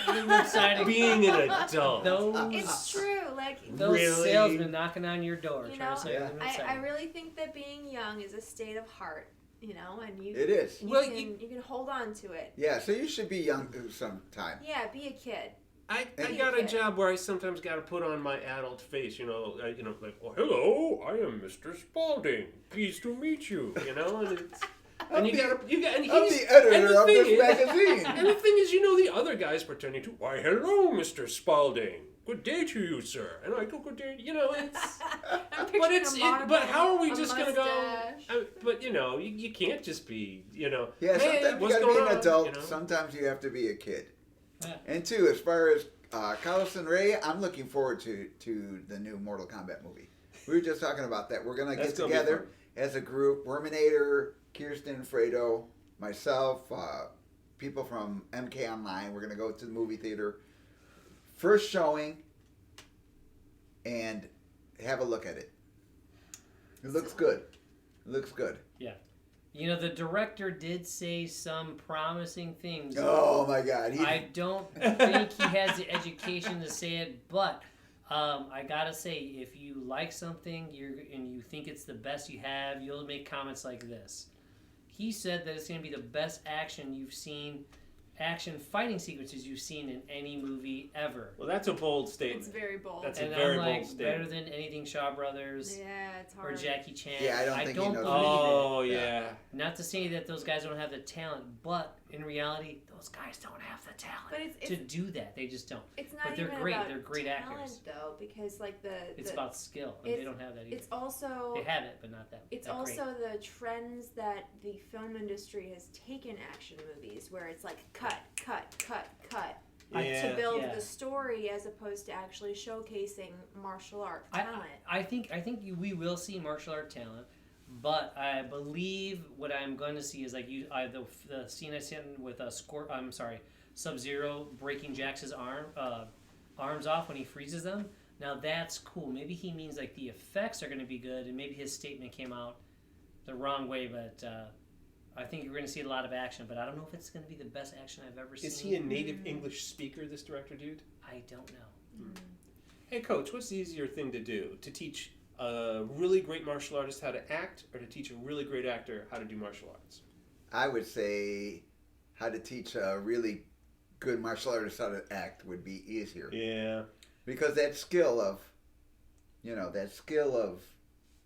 Aluminum siding. Being an adult. it's true. Like, Those Really? salesmen knocking on your door You trying know, to sell you aluminum I siding. really think that being young is a state of heart, you know, and you It is. and Well, you can hold on to it. Yeah, so you should be young sometime. Yeah, be a kid. I Be a got a kid. job where I sometimes got to put on my adult face, like, oh, hello, I am Mr. Spaulding. Pleased to meet you, and it's... And I'm you the got editor and the of thing this is- magazine. And the thing is, the other guy's pretending to, why, hello, Mr. Spaulding. Good day to you, sir. And I go, good day, it's... I'm But picturing a monocle, but how are we a just gonna go? mustache. But you can't just be, Yeah, hey, sometimes you what's gotta be going an on? adult. Sometimes you have to be a kid. Yeah. And two, as far as Carlos and Ray, I'm looking forward to the new Mortal Kombat movie. We were just talking about that. We're gonna get That's gonna be together as a group. Worminator, Kirsten, Fredo, myself, people from MK Online. We're gonna go to the movie theater. First showing. And have a look at it. It looks good. It looks good. Yeah. The director did say some promising things. Oh my God! I don't think he has the education to say it, but I gotta say, if you like something and you think it's the best you have, you'll make comments like this. He said that it's gonna be the best action fighting sequences you've seen in any movie ever. Well, that's a bold statement. It's very bold. That's And a very I'm bold like, statement. better than anything Shaw Brothers Yeah, it's or hard. Jackie Chan. Yeah, I don't think he don't knows believe Oh, it. yeah. Not to say that those guys don't have the talent, but in reality, those guys don't have the talent But it's to do that. They just don't. It's not But they're even great. about They're great talent, actors. though, because like It's about skill, and they don't have that either. It's also They have it, but not that. It's that also the trends that the film industry has taken action movies, where it's like cut, Yeah. to build Yeah. the story as opposed to actually showcasing martial art great. talent. I think we will see martial art talent. But I believe what I'm going to see is like the scene I seen with Sub-Zero breaking Jax's arms off when he freezes them. Now that's cool. Maybe he means like the effects are going to be good, and maybe his statement came out the wrong way. But I think you're going to see a lot of action. But I don't know if it's going to be the best action I've ever seen. Is he a native English speaker, this director dude? I don't know. Hey, Coach, what's the easier thing to do? To teach a really great martial artist how to act, or to teach a really great actor how to do martial arts? I would say how to teach a really good martial artist how to act would be easier. Yeah. Because that skill of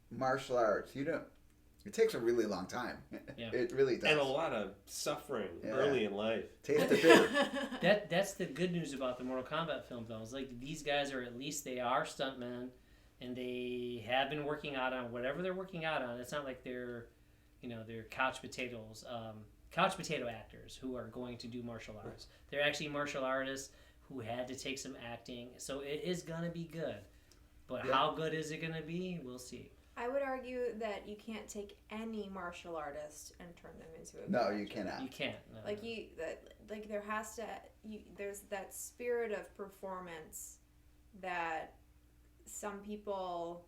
martial arts, it takes a really long time. Yeah. It really does. And a lot of suffering early in life. Taste the bitter. That's the good news about the Mortal Kombat film, though. It's like these guys are, at least they are stuntmen, and they have been working out on whatever they're working out on. It's not like they're couch potato actors who are going to do martial arts. They're actually martial artists who had to take some acting. So it is going to be good. But how good is it going to be? We'll see. I would argue that you can't take any martial artist and turn them into a No, good you actor. cannot. You can't. No. There has to there's that spirit of performance that some people,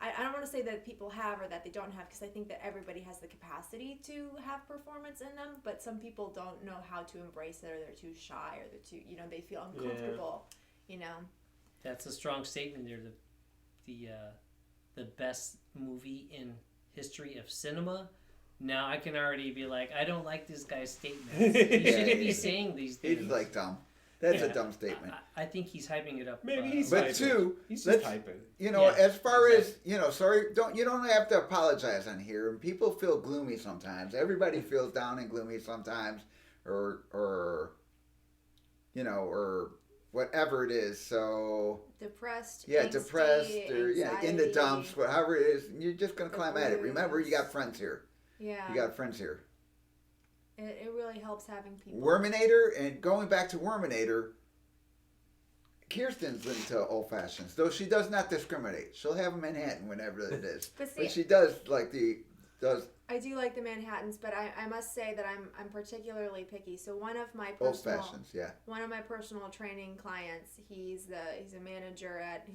I don't want to say that people have or that they don't have, because I think that everybody has the capacity to have performance in them, but some people don't know how to embrace it, or they're too shy, or they're too, they feel uncomfortable, That's a strong statement there. The best movie in history of cinema. Now I can already be like, I don't like this guy's statements. He shouldn't be saying these things. It's like dumb. That's a dumb statement. I think he's hyping it up. Maybe he's But hyping. two, He's just hyping. as far as sorry, you don't have to apologize on here. And people feel gloomy sometimes. Everybody feels down and gloomy sometimes, or whatever it is. So depressed, depressed, or anxiety, in the dumps, whatever it is. You're just gonna climb at it. Remember, you got friends here. Yeah, You got friends here. It really helps having people. Worminator, and going back to Worminator, Kirsten's into old fashions, though she does not discriminate. She'll have a Manhattan whenever it is, But she does I do like the Manhattans, but I must say that I'm particularly picky. So one of my old personal fashions, yeah. one of my personal training clients, he's a manager at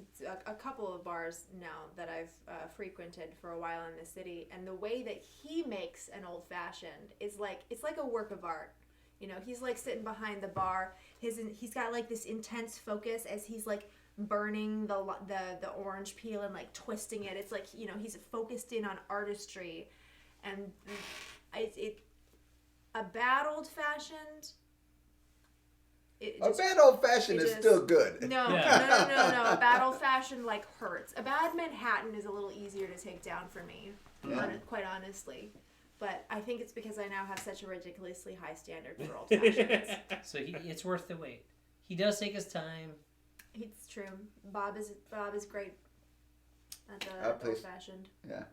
a couple of bars now that I've frequented for a while in the city, and the way that he makes an old fashioned is like, it's like a work of art. He's like sitting behind the bar. He's got like this intense focus as he's like burning the orange peel and like twisting it. It's like he's focused in on artistry. And a bad old fashioned. A bad old fashioned is still good. No. A bad old fashioned hurts. A bad Manhattan is a little easier to take down for me, quite honestly. But I think it's because I now have such a ridiculously high standard for old fashions. So it's worth the wait. He does take his time. It's true. Bob is great at the old fashioned. Yeah.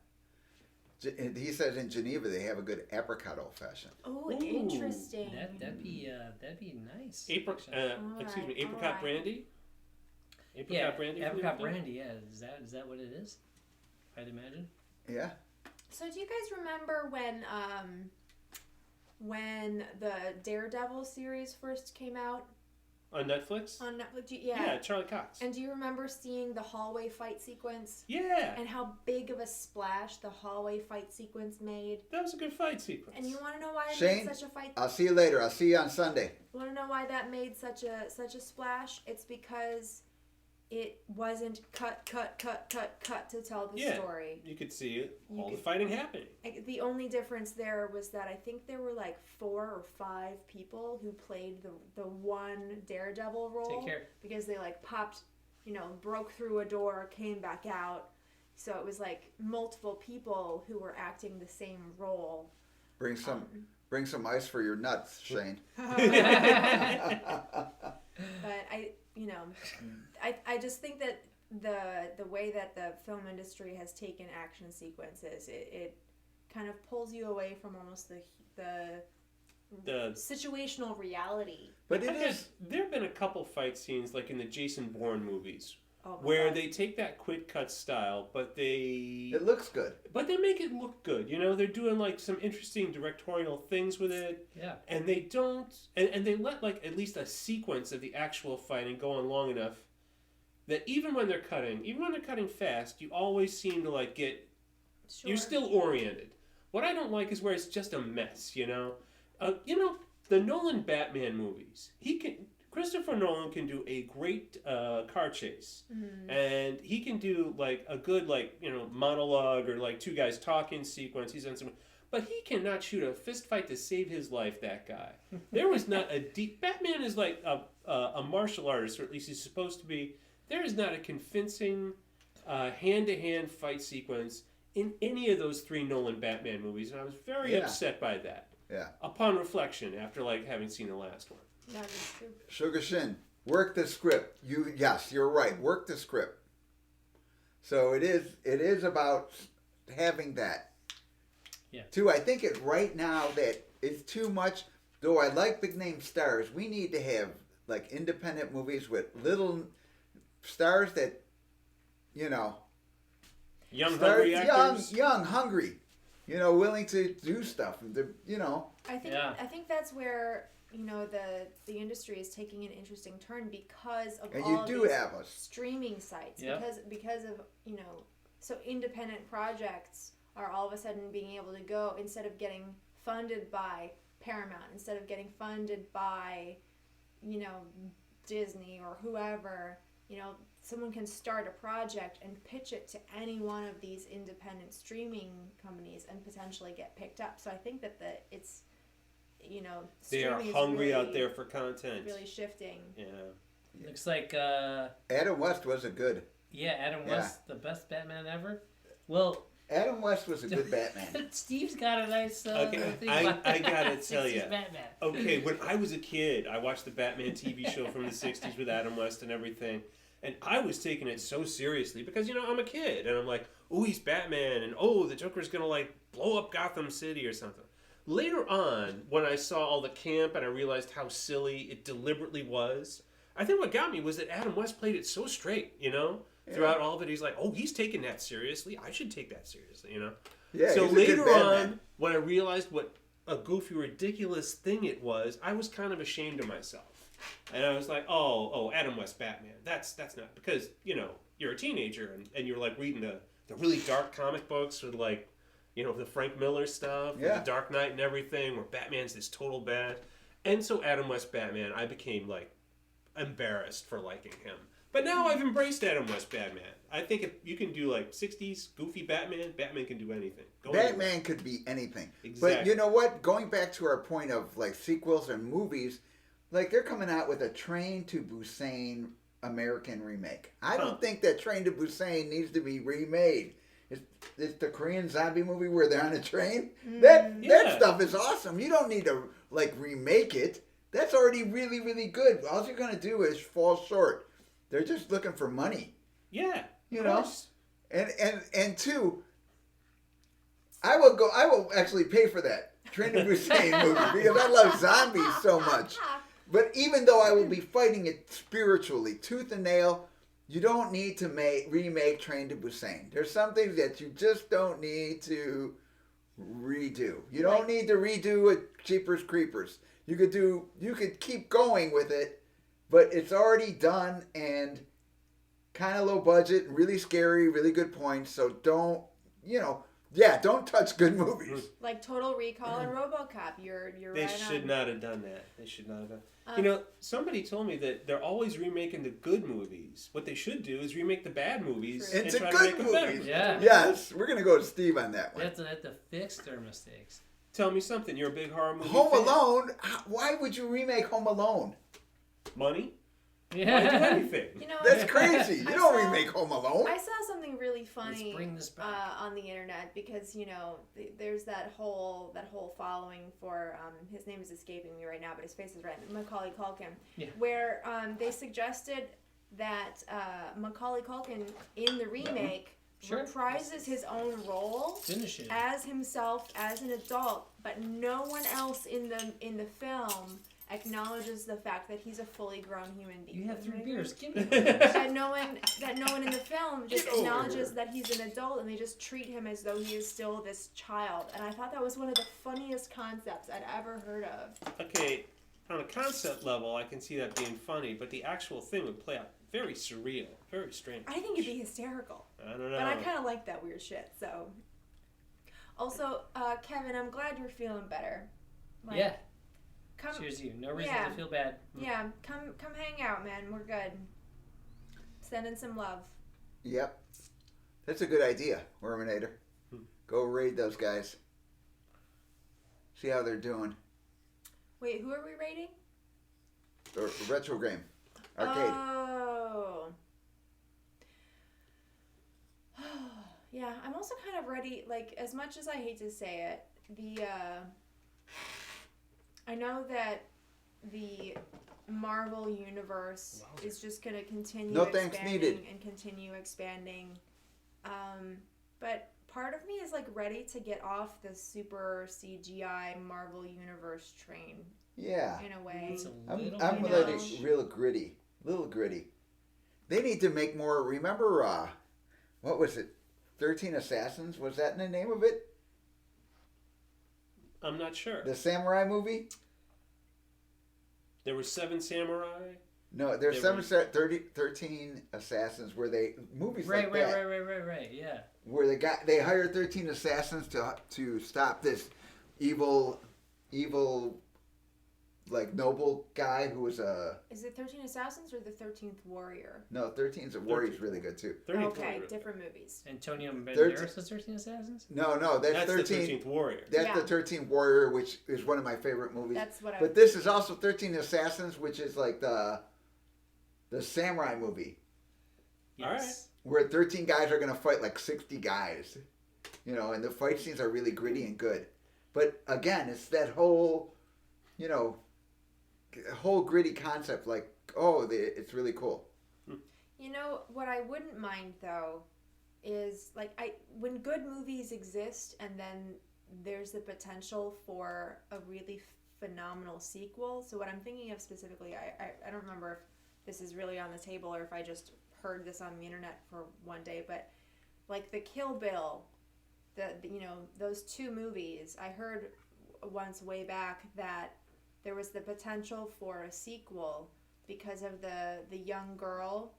He says in Geneva they have a good apricot old fashioned. Oh, interesting. That'd be nice. Apricot brandy. Apricot brandy. Yeah, Apricot brandy. Yeah, is that what it is? I'd imagine. Yeah. So do you guys remember when the Daredevil series first came out? On Netflix? On Netflix, Yeah, Charlie Cox. And do you remember seeing the hallway fight sequence? Yeah. And how big of a splash the hallway fight sequence made? That was a good fight sequence. And you want to know why it Shane, made such a fight? I'll see you later. I'll see you on Sunday. You want to know why that made such a splash? It's because it wasn't cut to tell the story. You could see all the fighting happening. The only difference there was that I think there were 4 or 5 people who played the one Daredevil role. Take care. Because they popped, broke through a door, came back out. So it was multiple people who were acting the same role. Bring some ice for your nuts, Shane. But I just think that the way that the film industry has taken action sequences, it kind of pulls you away from almost the situational reality. But there have been a couple fight scenes in the Jason Bourne movies Oh my where God. they take that quick cut style, but they It looks good. make it look good. You know, they're doing like some interesting directorial things with it, Yeah. and they don't, and they let like at least a sequence of the actual fighting go on long enough that even when they're cutting fast, you always seem to like get Sure. you're still oriented. What I don't like is where it's just a mess. You know, the Nolan Batman movies. Christopher Nolan can do a great car chase, and he can do like a good monologue or like two guys talking sequence. He's done some, but he cannot shoot a fist fight to save his life. That guy. There was not a deep. Batman is like a martial artist, or at least he's supposed to be. There is not a convincing hand-to-hand fight sequence in any of those three Nolan Batman movies, and I was very upset by that. Yeah. Upon reflection, after like having seen the last one. That is true. Sugar Shin, work the script. Yes, you're right. Work the script. So it is about having that. Yeah. Too, I think it right now that it's too much. Though I like big name stars, we need to have like independent movies with little stars that, Young, stars, hungry actors. young, hungry, willing to do stuff. I think that's where the industry is taking an interesting turn because of And all you of do these have us. streaming sites. Yep. Because of so independent projects are all of a sudden being able to go instead of getting funded by Paramount, instead of getting funded by Disney or whoever. Someone can start a project and pitch it to any one of these independent streaming companies and potentially get picked up. So I think that it's They are streaming is hungry really, out there for content. really shifting. Yeah. Looks like Adam West was a good. Adam West, the best Batman ever. Well, Adam West was a good Batman. Steve's got a nice Okay, thing I about gotta tell 60s ya. Batman. Okay, when I was a kid, I watched the Batman TV show from the 60s with Adam West and everything. And I was taking it so seriously because, I'm a kid. And I'm like, oh, he's Batman. And, oh, the Joker's going to, like, blow up Gotham City or something. Later on, when I saw all the camp and I realized how silly it deliberately was, I think what got me was that Adam West played it so straight, Throughout all of it, he's like, oh, he's taking that seriously. I should take that seriously, Yeah, So he's a good later Batman. on, when I realized what a goofy, ridiculous thing it was, I was kind of ashamed of myself. And I was like, oh, Adam West Batman. That's not, because, you're a teenager and you're like reading the really dark comic books with like, the Frank Miller stuff, Yeah. the Dark Knight and everything, where Batman's this total bad. And so Adam West Batman, I became like embarrassed for liking him. But now I've embraced Adam West Batman. I think if you can do like 60s goofy Batman can do anything. Batman could be anything. Exactly. But you know what? Going back to our point of like sequels and movies, like they're coming out with a Train to Busan American remake. I don't think that Train to Busan needs to be remade. It's the Korean zombie movie where they're on a train. That stuff is awesome. You don't need to like remake it. That's already really, really good. All you're gonna do is fall short. They're just looking for money. Yeah. You of know? course. And two, I will actually pay for that Train to Busan movie because I love zombies so much. But even though I will be fighting it spiritually, tooth and nail, you don't need to remake Train to Busan. There's some things that you just don't need to redo. You don't need to redo it Jeepers Creepers. You could keep going with it, but it's already done and kind of low budget, really scary, really good points. So don't touch good movies. Like Total Recall and RoboCop. You're They right should on. not have done that. They should not have done. Somebody told me that they're always remaking the good movies. What they should do is remake the bad movies True. and It's a try to good make them better. movie. Yeah. Yes, we're gonna go to Steve on that one. They have to fix their mistakes. Tell me something. You're a big horror movie Home fan. Alone. Why would you remake Home Alone? Money? Why do Yeah. anything? That's crazy. You I don't saw- remake Home Alone. I saw something really funny Let's bring this back. on the internet because there's that whole following for his name is escaping me right now, but his face is right. Macaulay Culkin, Yeah. where they suggested that Macaulay Culkin in the remake Sure. reprises his own role Finish it. as himself as an adult, but no one else in the film acknowledges the fact that he's a fully grown human being. You have 3 beers. Give me that no one in the film just acknowledges that he's an adult, and they just treat him as though he is still this child. And I thought that was one of the funniest concepts I'd ever heard of. Okay, on a concept level, I can see that being funny, but the actual thing would play out very surreal, very strange. I think it'd be hysterical. I don't know. But I kind of like that weird shit, so. Also, Kevin, I'm glad you're feeling better. Like, Yeah. Come, Cheers to you. No reason yeah. to feel bad. Yeah, come hang out, man. We're good. Sending some love. Yep. That's a good idea, Worminator. Go raid those guys. See how they're doing. Wait, who are we raiding? Or Retro Game. Arcade. Oh. Yeah, I'm also kind of ready, like, as much as I hate to say it, I know that the Marvel universe is just going to continue and continue expanding. But part of me is, like, ready to get off the super CGI Marvel universe train. Yeah. In a way. I'm real gritty. Little gritty. They need to make more, remember, what was it? 13 Assassins? Was that in the name of it? I'm not sure. The samurai movie? There were 7 samurai. No, there's 13 Assassins where they movies Right, like that. Right. Yeah. Where they hired 13 assassins to stop this evil like noble guy who was a. Is it 13 Assassins or the 13th Warrior? No, 13's a Warrior's really good too. Okay, different movies. Antonio Banderas was 13 Assassins? No, that's 13. The 13th Warrior. That's the 13th Warrior, which is one of my favorite movies. That's what But this is also 13 Assassins, which is like the samurai movie. Yes. All right. Where 13 guys are going to fight like 60 guys. You know, and the fight scenes are really gritty and good. But again, it's that whole, whole gritty concept, like, it's really cool. You know, what I wouldn't mind, though, is, like, when good movies exist and then there's the potential for a really phenomenal sequel. So what I'm thinking of specifically, I don't remember if this is really on the table or if I just heard this on the internet for one day, but, like, the Kill Bill, those 2 movies, I heard once way back that there was the potential for a sequel because of the young girl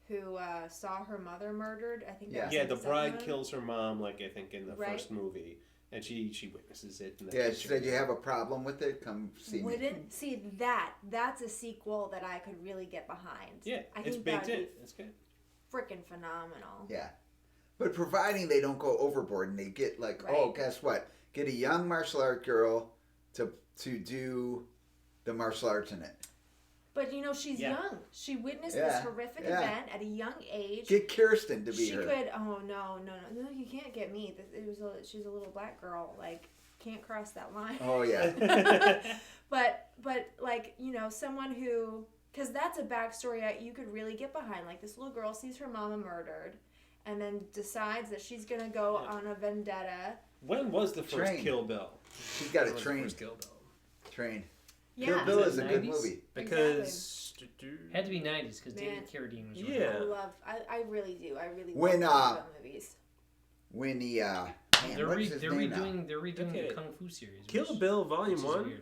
who saw her mother murdered. I think. Yeah, the bride kills her mom, like I think in the first movie, and she witnesses it. She said, "You have a problem with it? Come see me." See that? That's a sequel that I could really get behind. Yeah, I it's think baked that'd in. be It's good. freaking phenomenal. Yeah, but providing they don't go overboard and they get like, guess what? Get a young martial art girl to do the martial arts in it. But she's young. She witnessed this horrific event at a young age. Get Kirsten to be she her. She could. Oh no! You can't get me. She's a little black girl. Like, can't cross that line. Oh yeah. but like someone who, because that's a backstory you could really get behind. Like, this little girl sees her mama murdered, and then decides that she's gonna go on a vendetta. When was the first Kill Bill? She's got a train. Train. Yeah. Kill Bill is a good movie. Because had to be 90s because David Carradine was. Yeah. I really do. I really love movies. When the they're redoing the Kung Fu series. Kill Bill Volume 1.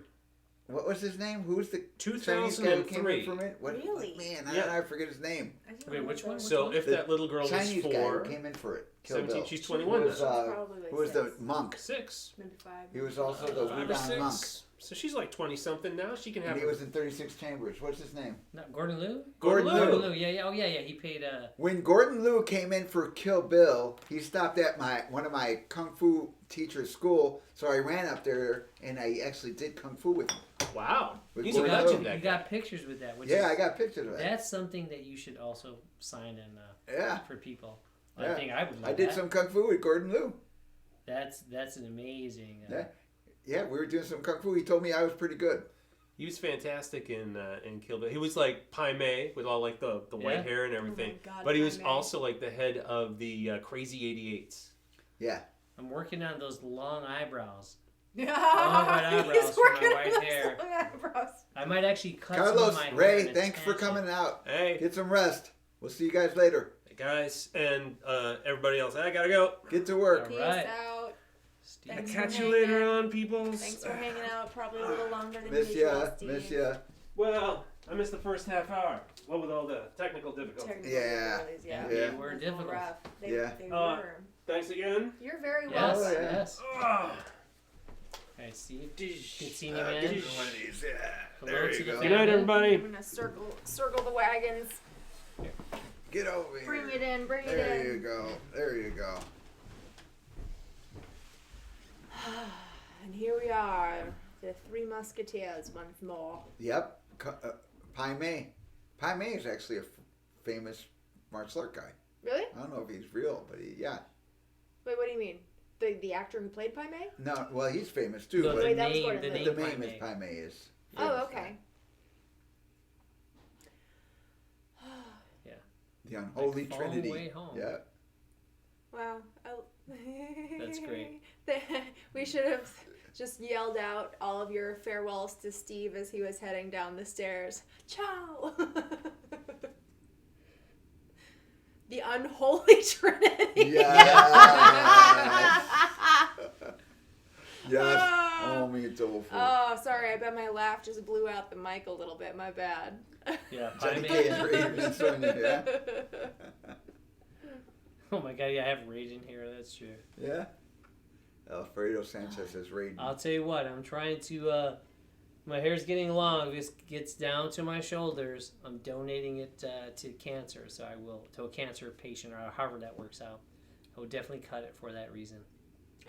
What was his name? Who's the 2003? Came in from it? Really? Man, I forget his name. Wait, which one? So if that little girl Chinese was 4, guy who came in for it. 17, she's 21 now. Who was the monk? 6. Maybe 5. He was also the 5 or 6. monk. So she's like 20-something now. She can have. And he was in 36 Chambers. What's his name? Not Gordon Liu? Gordon Liu. Yeah. Oh, yeah. He paid. When Gordon Liu came in for Kill Bill, he stopped at one of my kung fu teacher's school. So I ran up there and I actually did kung fu with him. Wow. He's a legend. You got pictures with that. I got pictures of that. That's something that you should also sign in for people. Yeah. I think I would. I did some kung fu with Gordon Liu. That's an amazing. Yeah, we were doing some kung fu. He told me I was pretty good. He was fantastic in Kill Bill. He was like Pai Mei with all like the white hair and everything. Oh my God, but he was Pai Mei. also like the head of the Crazy 88s. Yeah. I'm working on those long eyebrows. Yeah. eyebrows He's for my working white on hair. his long eyebrows. I might actually cut some of Carlos, my hair Ray, and thanks for attach coming it. out. Hey, Get some rest. We'll see you guys later. guys, and everybody else. I gotta go. Get to work. Peace Right. out. Steve. Thanks Catch for you hanging later out. on, peoples. Thanks for hanging out probably a little longer than Miss usual, ya. Steve. Miss ya. Well, I missed the first half hour. What with all the technical difficulties. Technical Yeah. difficulties, yeah. They Yeah. were That's difficult. rough. They Yeah. were. Thanks again. You're very Yes, welcome. Oh, yeah. yes. Oh. Hey, Steve. Good Good seeing you, man. Give me one of these. Yeah. Hello There to you the go. Good night, everybody. I'm gonna circle the wagons. Get over here. Bring it in. Bring it There in. you go. There you go. And here we are, the Three Musketeers once more. Yep. Pai Mei. Pai Mei is actually a famous martial art guy. Really? I don't know if he's real, but yeah. Wait, what do you mean? The actor who played Pai Mei? No, well, he's famous too, No, but Wait, that was name, Gordon the Liu. the name name is Pai Pai Mei is. Oh, famous okay. The unholy Like, trinity. Way home. Yeah. Wow. That's great. We should have just yelled out all of your farewells to Steve as he was heading down the stairs. Ciao! The unholy trinity. Yes. Yes. Oh, me tofu. Oh, sorry. I bet my laugh just blew out the mic a little bit. My bad. Yeah, Pai Johnny Mei. K is raving and Sonya, yeah? Oh my god, yeah, I have rage in here, that's true. Yeah. Alfredo Sanchez is raiding. I'll tell you what, I'm trying to, my hair's getting long, this gets down to my shoulders. I'm donating it to cancer, so I will, to a cancer patient, or however that works out. I will definitely cut it for that reason.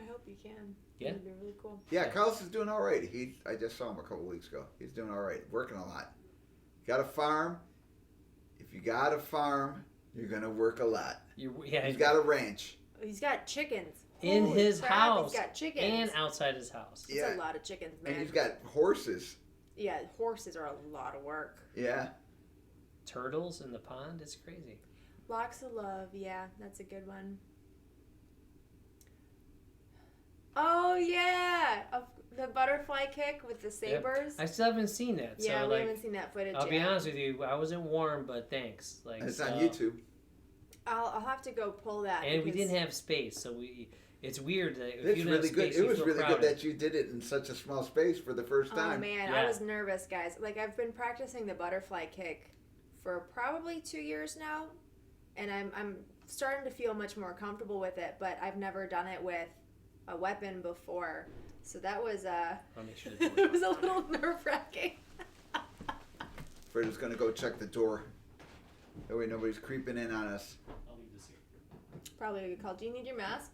I hope you can. Yeah. That'd be really cool. Yeah, Carlos is doing all right. I just saw him a couple weeks ago. He's doing all right, working a lot. Got a farm. If you got a farm, you're gonna work a lot. Yeah, He's got a ranch. He's got chickens. in Holy his crap, house He's got chickens. and outside his house. That's Yeah. a lot of chickens, man. And he's got horses. Yeah, horses are a lot of work. Yeah. Turtles in the pond, it's crazy. Locks of Love, yeah, that's a good one. Oh yeah, the butterfly kick with the sabers. I still haven't seen that, Yeah, so we like, haven't seen that footage I'll yet. be honest with you, I wasn't warm, but thanks. Like, And it's so- on YouTube. I'll have to go pull that. And we because- didn't have space, so it's weird that if It's you don't really have good. space, It you was feel really crowded. good that you did it in such a small space for the first Oh time. man, Yeah. I was nervous, guys. Like I've been practicing the butterfly kick for probably 2 years now, and I'm starting to feel much more comfortable with it. But I've never done it with a weapon before, so that was I'll make sure the it was a little nerve wracking. Fredo's gonna go check the door. That way nobody's creeping in on us. I'll leave this here. Probably a good call. Do you need your mask?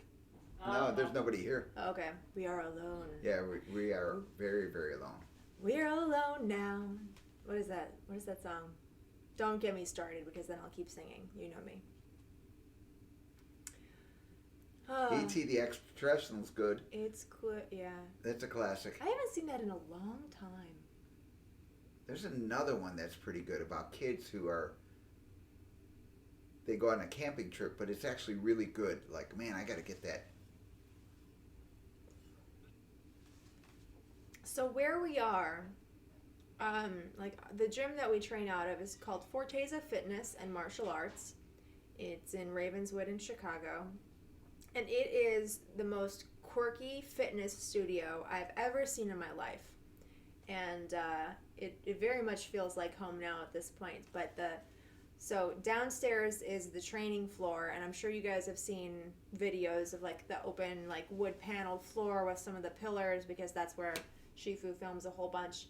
No, there's nobody here. Oh, okay, we are alone. Yeah, we are very, very alone. We're alone now. What is that? What is that song? Don't get me started because then I'll keep singing. You know me. Oh, E.T. the Extraterrestrial's good. it's cool. Yeah. That's a classic. I haven't seen that in a long time. There's another one that's pretty good about kids who they go on a camping trip, but it's actually really good. Like, man, I gotta get that. So where we are, like the gym that we train out of is called Forteza Fitness and Martial Arts. It's in Ravenswood in Chicago. And it is the most quirky fitness studio I've ever seen in my life. And it very much feels like home now at this point. But so downstairs is the training floor, and I'm sure you guys have seen videos of like the open like wood paneled floor with some of the pillars because that's where Shifu films a whole bunch.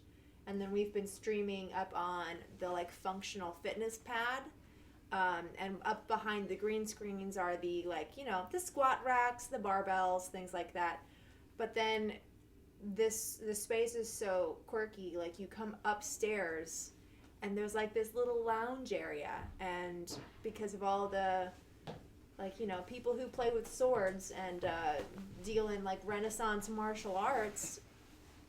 And then we've been streaming up on the like functional fitness pad. And up behind the green screens are the like, you know, the squat racks, the barbells, things like that. But then the space is so quirky, like you come upstairs and there's like this little lounge area, and because of all the like, you know, people who play with swords and deal in like Renaissance martial arts,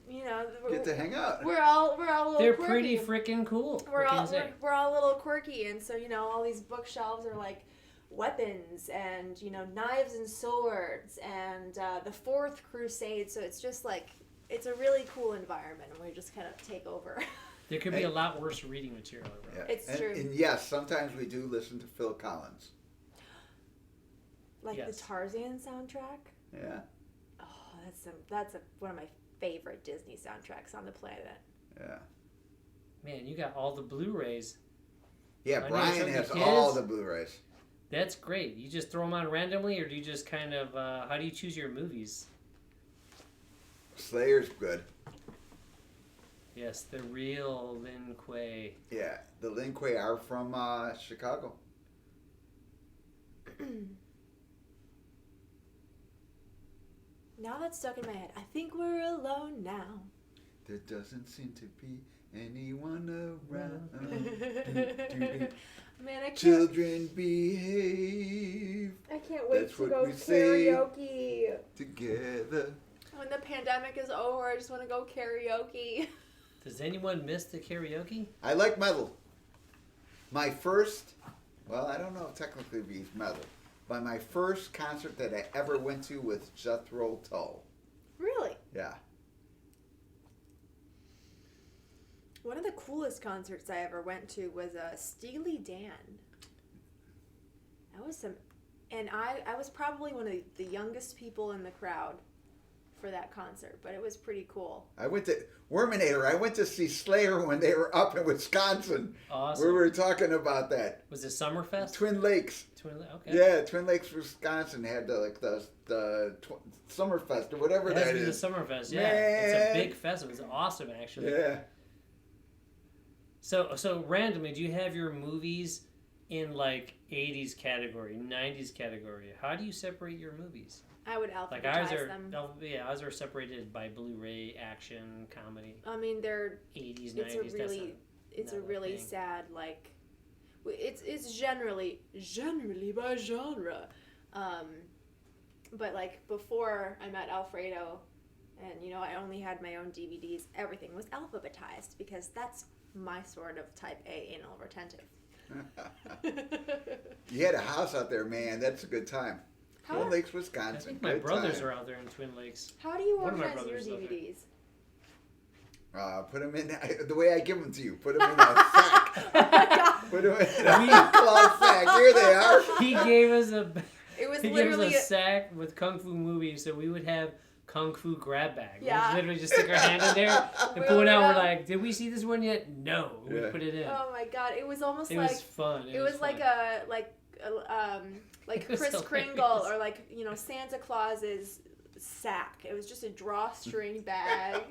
you know, Get to hang out. we're all a little They're quirky. pretty freaking cool. We're what can all you say? we're all a little quirky, and so you know all these bookshelves are like weapons and, you know, knives and swords and the Fourth Crusade. So it's just like, it's a really cool environment, and we just kind of take over. There could be a lot worse reading material around. Yeah. It's true. And yes, sometimes we do listen to Phil Collins. Like Yes. the Tarzan soundtrack. Yeah. Oh, that's one of my favorite Disney soundtracks on the planet. Yeah. Man, you got all the Blu-rays. Yeah, I know Brian some of has the all kids- the Blu-rays. That's great. You just throw them on randomly, or do you just kind of, how do you choose your movies? Slayer's good. Yes, the real Lin Kuei. Yeah, the Lin Kuei are from Chicago. Now that's stuck in my head. I think we're alone now. There doesn't seem to be anyone around. Man, I can't. Children behave I can't wait That's to what go we say. karaoke. together. When the pandemic is over, I just want to go karaoke. Does anyone miss the karaoke? I like metal. My first, well, I don't know if technically it'd be metal, but my first concert that I ever went to was Jethro Tull. Really? Yeah. One of the coolest concerts I ever went to was Steely Dan. That was some, and I was probably one of the youngest people in the crowd for that concert, but it was pretty cool. I went to Worminator. I went to see Slayer when they were up in Wisconsin. Awesome. We were talking about that. Was it Summerfest? Twin Lakes. Okay. Yeah, Twin Lakes, Wisconsin had the Summerfest or whatever It has that to be the is. Summerfest, yeah. It's a Man. big festival. It's awesome, actually. Yeah. So randomly, do you have your movies in like 80s category, 90s category? How do you separate your movies? I would Like ours alphabetize are, them. ours are separated by Blu-ray, action, comedy, I mean, they're 80s, 90s. it's a not a really thing. sad, like, it's generally by genre, but like before I met Alfredo, and you know I only had my own DVDs, everything was alphabetized because that's my sort of type A anal retentive. You had a house out there, man. That's a good time. How, Twin Lakes, I Wisconsin. think my Good brothers time. are out there in Twin Lakes. how do you One of my organize your brothers is out there. DVDs? Put them in the way I give them to you. Put them in a sack. Oh my God. Put them in a cloth sack. Here they are. He gave us It was he gave us literally a sack with kung fu movies, so we would have kung fu grab bag. Yeah. We literally just stick our hand in there and pull it out. We're like, did we see this one yet? No. We Yeah. put it in. oh my God, it was almost It like was fun. it was like fun. like It was Kris hilarious. Kringle or like, you know, Santa Claus's sack. It was just a drawstring bag,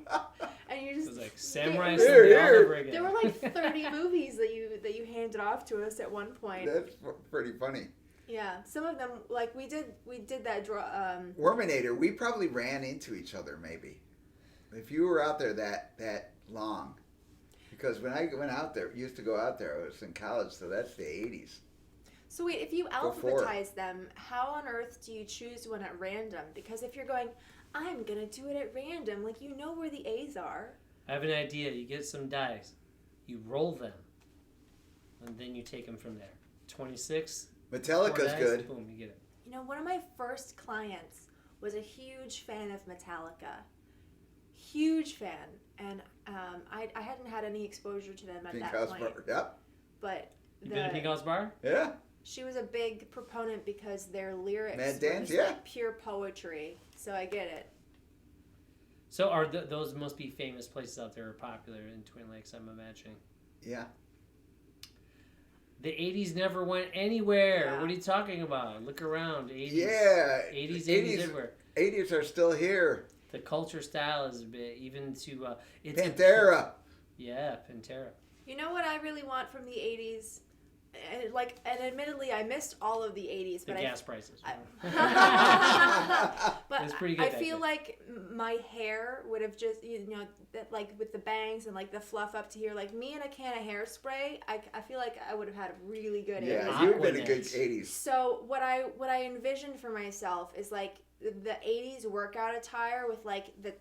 and you It just was like Samurai There- Sunday all over again. There were like 30 movies that you handed off to us at one point. That's pretty funny. Yeah, some of them like we did that draw. Worminator, we probably ran into each other maybe. If you were out there that long. Because when I went out there, used to go out there, I was in college, so that's the 80s. So wait, if you Before. alphabetize them, how on earth do you choose one at random? Because if you're going, I'm gonna do it at random, like you know where the A's are. I have an idea. You get some dice, you roll them, and then you take them from there. 26. Metallica's four dice, good. Boom, you get it. You know, one of my first clients was a huge fan of Metallica. Huge fan. And I hadn't had any exposure to them at Pink that House point. Bar. Yep. But You been to Pink House Bar? Yeah. she was a big proponent because their lyrics Mad were Dance, just yeah. like pure poetry. So I get it. So are those must be famous places out there are popular in Twin Lakes, I'm imagining. Yeah. The 80s never went anywhere. Yeah. What are you talking about? Look around. 80s. Yeah. 80s everywhere. 80s are still here. The culture style is a bit, even to... it's Pantera. Yeah, Pantera. You know what I really want from the 80s? And admittedly, I missed all of the 80s. The But gas prices. But It's pretty good I back feel then. like my hair would have just, you know, that, like with the bangs and like the fluff up to here, like me and a can of hairspray, I feel like I would have had a really good Yeah, 80s. you've been a good Aquanet. 80s. So what I envisioned for myself is like the 80s workout attire with like the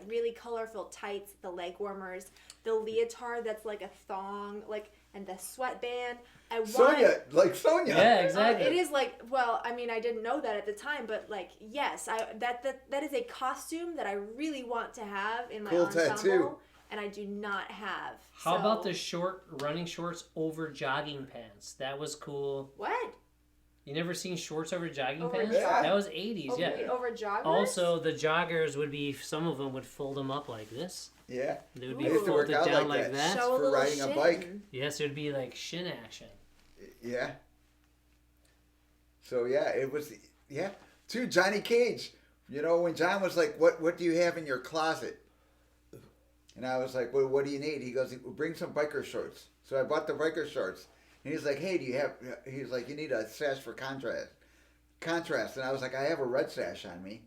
really colorful tights, the leg warmers, the leotard that's like a thong, like and the sweatband. I want Sonia, like Sonia. Yeah, exactly. it is like, well, I mean, I didn't know that at the time, but like, yes, that is a costume that I really want to have in my Cool ensemble, tattoo. and I do not have. How So- about the short running shorts over jogging pants? That was cool. What? You never seen shorts over jogging Over pants? jog- That was 80s, Over, yeah. over joggers? Also, the joggers would be, some of them would fold them up like this. Yeah. They would Ooh. be I used to work folded out down like like that. that. Show a for little riding a shin. bike. Yes, it would be like shin action. Yeah. So yeah, it was too Johnny Cage. You know, when John was like, "What do you have in your closet?" And I was like, "Well, what do you need?" He goes, "Bring some biker shorts." So I bought the biker shorts. And he's like, "Hey, do you have?" He's like, "You need a sash for contrast." And I was like, "I have a red sash on me."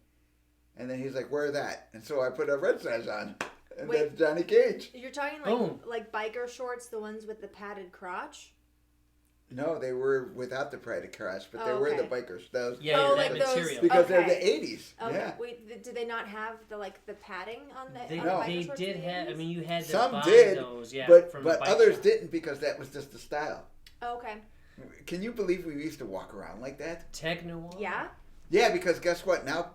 And then he's like, "Wear that." And so I put a red sash on, and Wait. that's Johnny Cage. You're talking Boom. like biker shorts, the ones with the padded crotch? No, they were without the padded crotch, but they Oh, were okay. the bikers. Those Yeah, Oh, that like those- material. because they're Okay. the '80s. Okay. Yeah. Wait, do they not have the padding on the They, on the biker they shorts did in the have, I 80s? mean, you had to Some buy did, those, yeah, but from the bike others shop. didn't because that was just the style. Oh, okay. Can you believe we used to walk around like that? Techno. Yeah? Yeah, because guess what? Now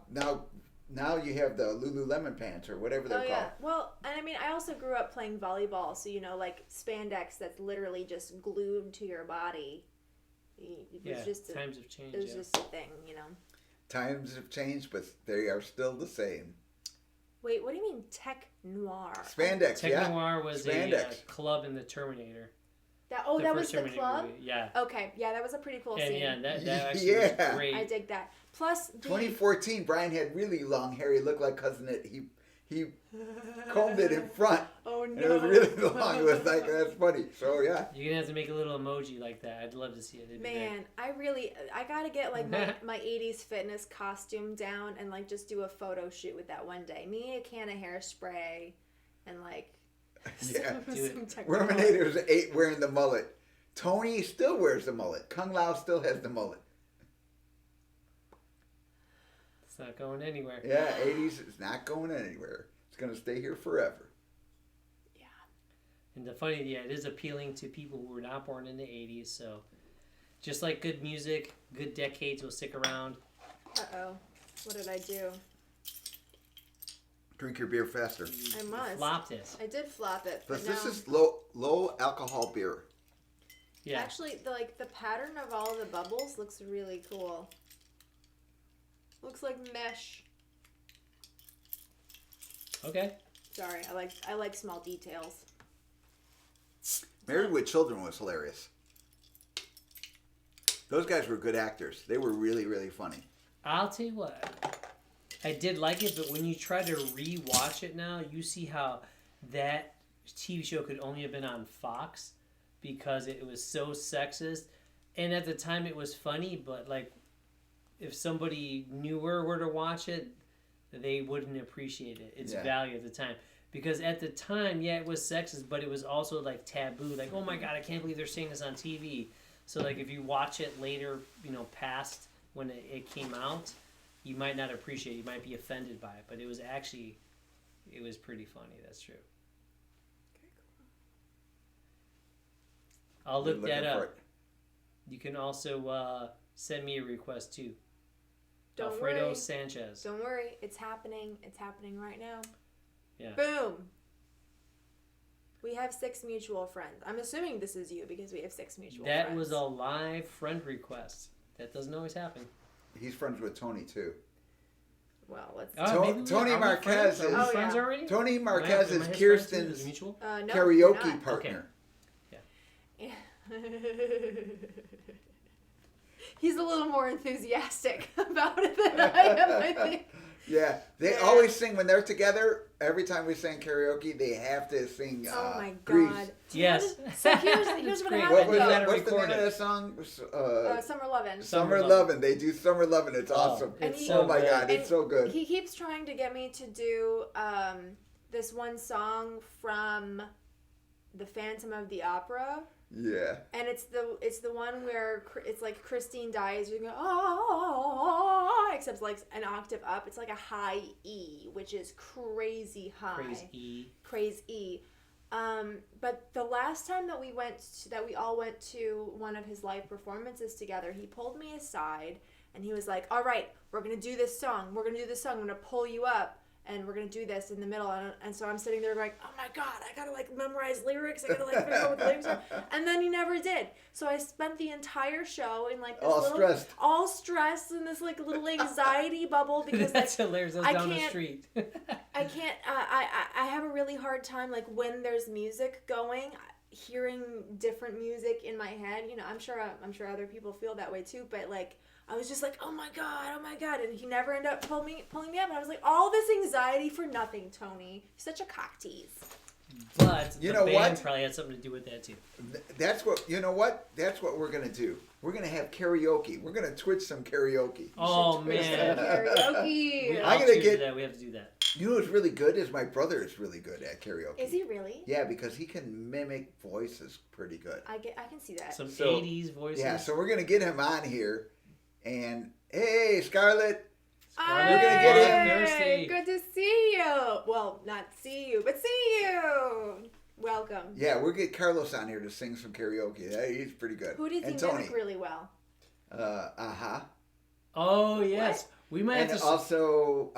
you have the Lululemon pants or whatever they're Oh, called. yeah. Well, and I mean, I also grew up playing volleyball, so, like spandex that's literally just glued to your body. It was Yeah, just times have changed. it was Yeah. just a thing, Times have changed, but they are still the same. Wait, what do you mean tech noir? Spandex, Tech yeah. Noir was a Spandex. club in the Terminator. That The was first the Terminator club? movie. Yeah. Okay, yeah, that was a pretty cool And scene. yeah, that actually Yeah. was great. I dig that. Plus, 2014, Brian had really long hair. He looked like Cousin It. He combed it in front. Oh And no! it was really long. It was like, that's funny. So, yeah. You're gonna have to make a little emoji like that. I'd love to see it. It'd be great. Man, I gotta get like my 80s fitness costume down and like just do a photo shoot with that one day. Me, a can of hairspray, and like Yeah. Do it. some technology. Worminator's 8 wearing the mullet. Tony still wears the mullet. Kung Lao still has the mullet. It's not going anywhere. Yeah, 80s is not going anywhere. It's going to stay here forever. And the funny, yeah, it is appealing to people who were not born in the 80s. So, just like good music, good decades will stick around. Uh-oh. What did I do? Drink your beer faster. I must. Flopped it. I did flop it, but Plus, no. this is low alcohol beer. Yeah. Actually, the pattern of all the bubbles looks really cool. Looks like mesh. Okay. Sorry, I like small details. Married with Children was hilarious. Those guys were good actors. They were really, really funny. I'll tell you what. I did like it, but when you try to re-watch it now, you see how that TV show could only have been on Fox because it was so sexist. And at the time, it was funny, but like, if somebody newer were to watch it, they wouldn't appreciate it. Its Yeah. value at the time. Because at the time, yeah, it was sexist, but it was also like taboo. Like, oh my God, I can't believe they're saying this on TV. So like, if you watch it later, past when it came out, you might not appreciate it. You might be offended by it. But it was pretty funny. That's true. I'll look You're that looking for up. You can also send me a request too. Don't Alfredo worry. Sanchez. Don't worry, it's happening. It's happening right now. Yeah. Boom. We have 6 mutual friends. I'm assuming this is you because we have 6 mutual friends. That was a live friend request. That doesn't always happen. He's friends with Tony, too. Well, let's. Oh, maybe we Tony are. Are we Marquez friends? Are we is- friends yeah. already? Tony Am I Marquez his is friend too? Is Kirsten's it mutual? No, you're karaoke not. partner. Yeah. He's a little more enthusiastic about it than I am, I think. Yeah, they Yeah. always sing when they're together. Every time we sing karaoke, they have to sing Oh my Grease. God. Yes. So here's That's what great. happened. What's gotta the name record of it. that song? Summer Lovin'. Summer Lovin'. They do Summer Lovin'. It's awesome. And It's he- so Oh my good. God, it's so good. He keeps trying to get me to do this one song from The Phantom of the Opera. Yeah. And it's the one where it's like Christine dies. You go oh, except like an octave up. It's like a high E, which is crazy high. Praise E. Praise E. But the last time that we all went to one of his live performances together, he pulled me aside and he was like, "All right, we're gonna do this song. We're gonna do this song. I'm gonna pull you up." And we're going to do this in the middle. And so I'm sitting there going, oh my God, I got to like memorize lyrics. I got to like figure out what the lyrics are. And then he never did. So I spent the entire show in like this all stressed in this like little anxiety bubble because that's like, hilarious. That's down the street. I can't, I have a really hard time like when there's music going, hearing different music in my head. You know, I'm sure other people feel that way too, but like, I was just like, oh my God. And he never ended up pulling me up. And I was like, all this anxiety for nothing, Tony. You're such a cock tease. But you the know band what? probably had something to do with that too. That's what, you know what? That's what we're going to do. We're going to have karaoke. We're going to Twitch some karaoke. Oh, man. Karaoke. I'm going to get that. We have to do that. You know what's really good is my brother is really good at karaoke. Is he really? Yeah, because he can mimic voices pretty good. I can see that. Some 80s voices. Yeah, so we're going to get him on here. And, hey, Scarlett. We're gonna get in Thursday. Good to see you. Well, not see you, but see you. Welcome. Yeah, we'll get Carlos on here to sing some karaoke. Yeah, he's pretty good. Who did he mimic really well? Oh, yes. What? We might And have to... also,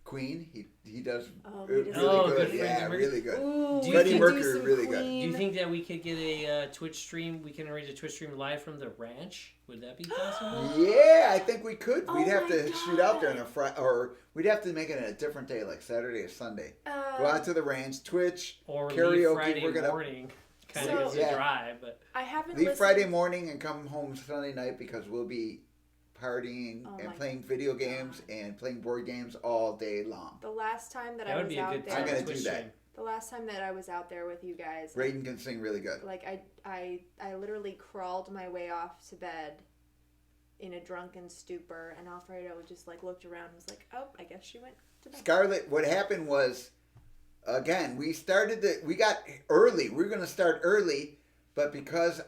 Queen. He does really good. good. Yeah, really good. Ooh, Freddie Mercury, really good. Do you think that we could get a Twitch stream? We can arrange a Twitch stream live from the ranch? Would that be possible? Yeah, I think we could. We'd Oh have my to shoot out there on a Friday, or we'd have to make it a different day, like Saturday or Sunday. Go out to the ranch, Twitch, Or karaoke. leave Friday we're gonna morning. Kind So- of as a drive, but... I haven't leave listened. Friday morning and come home Sunday night because we'll be partying Oh and my playing video games and playing board games all day long. The last time that That I would was be a out good there, I'm gonna Twitch do that. stream. the last time that I was out there with you guys, Brayden can sing really good. like I literally crawled my way off to bed in a drunken stupor, and Alfredo just like looked around and was like, "Oh, I guess she went to bed." Scarlett, what happened was, again, we got early. We were going to start early, but because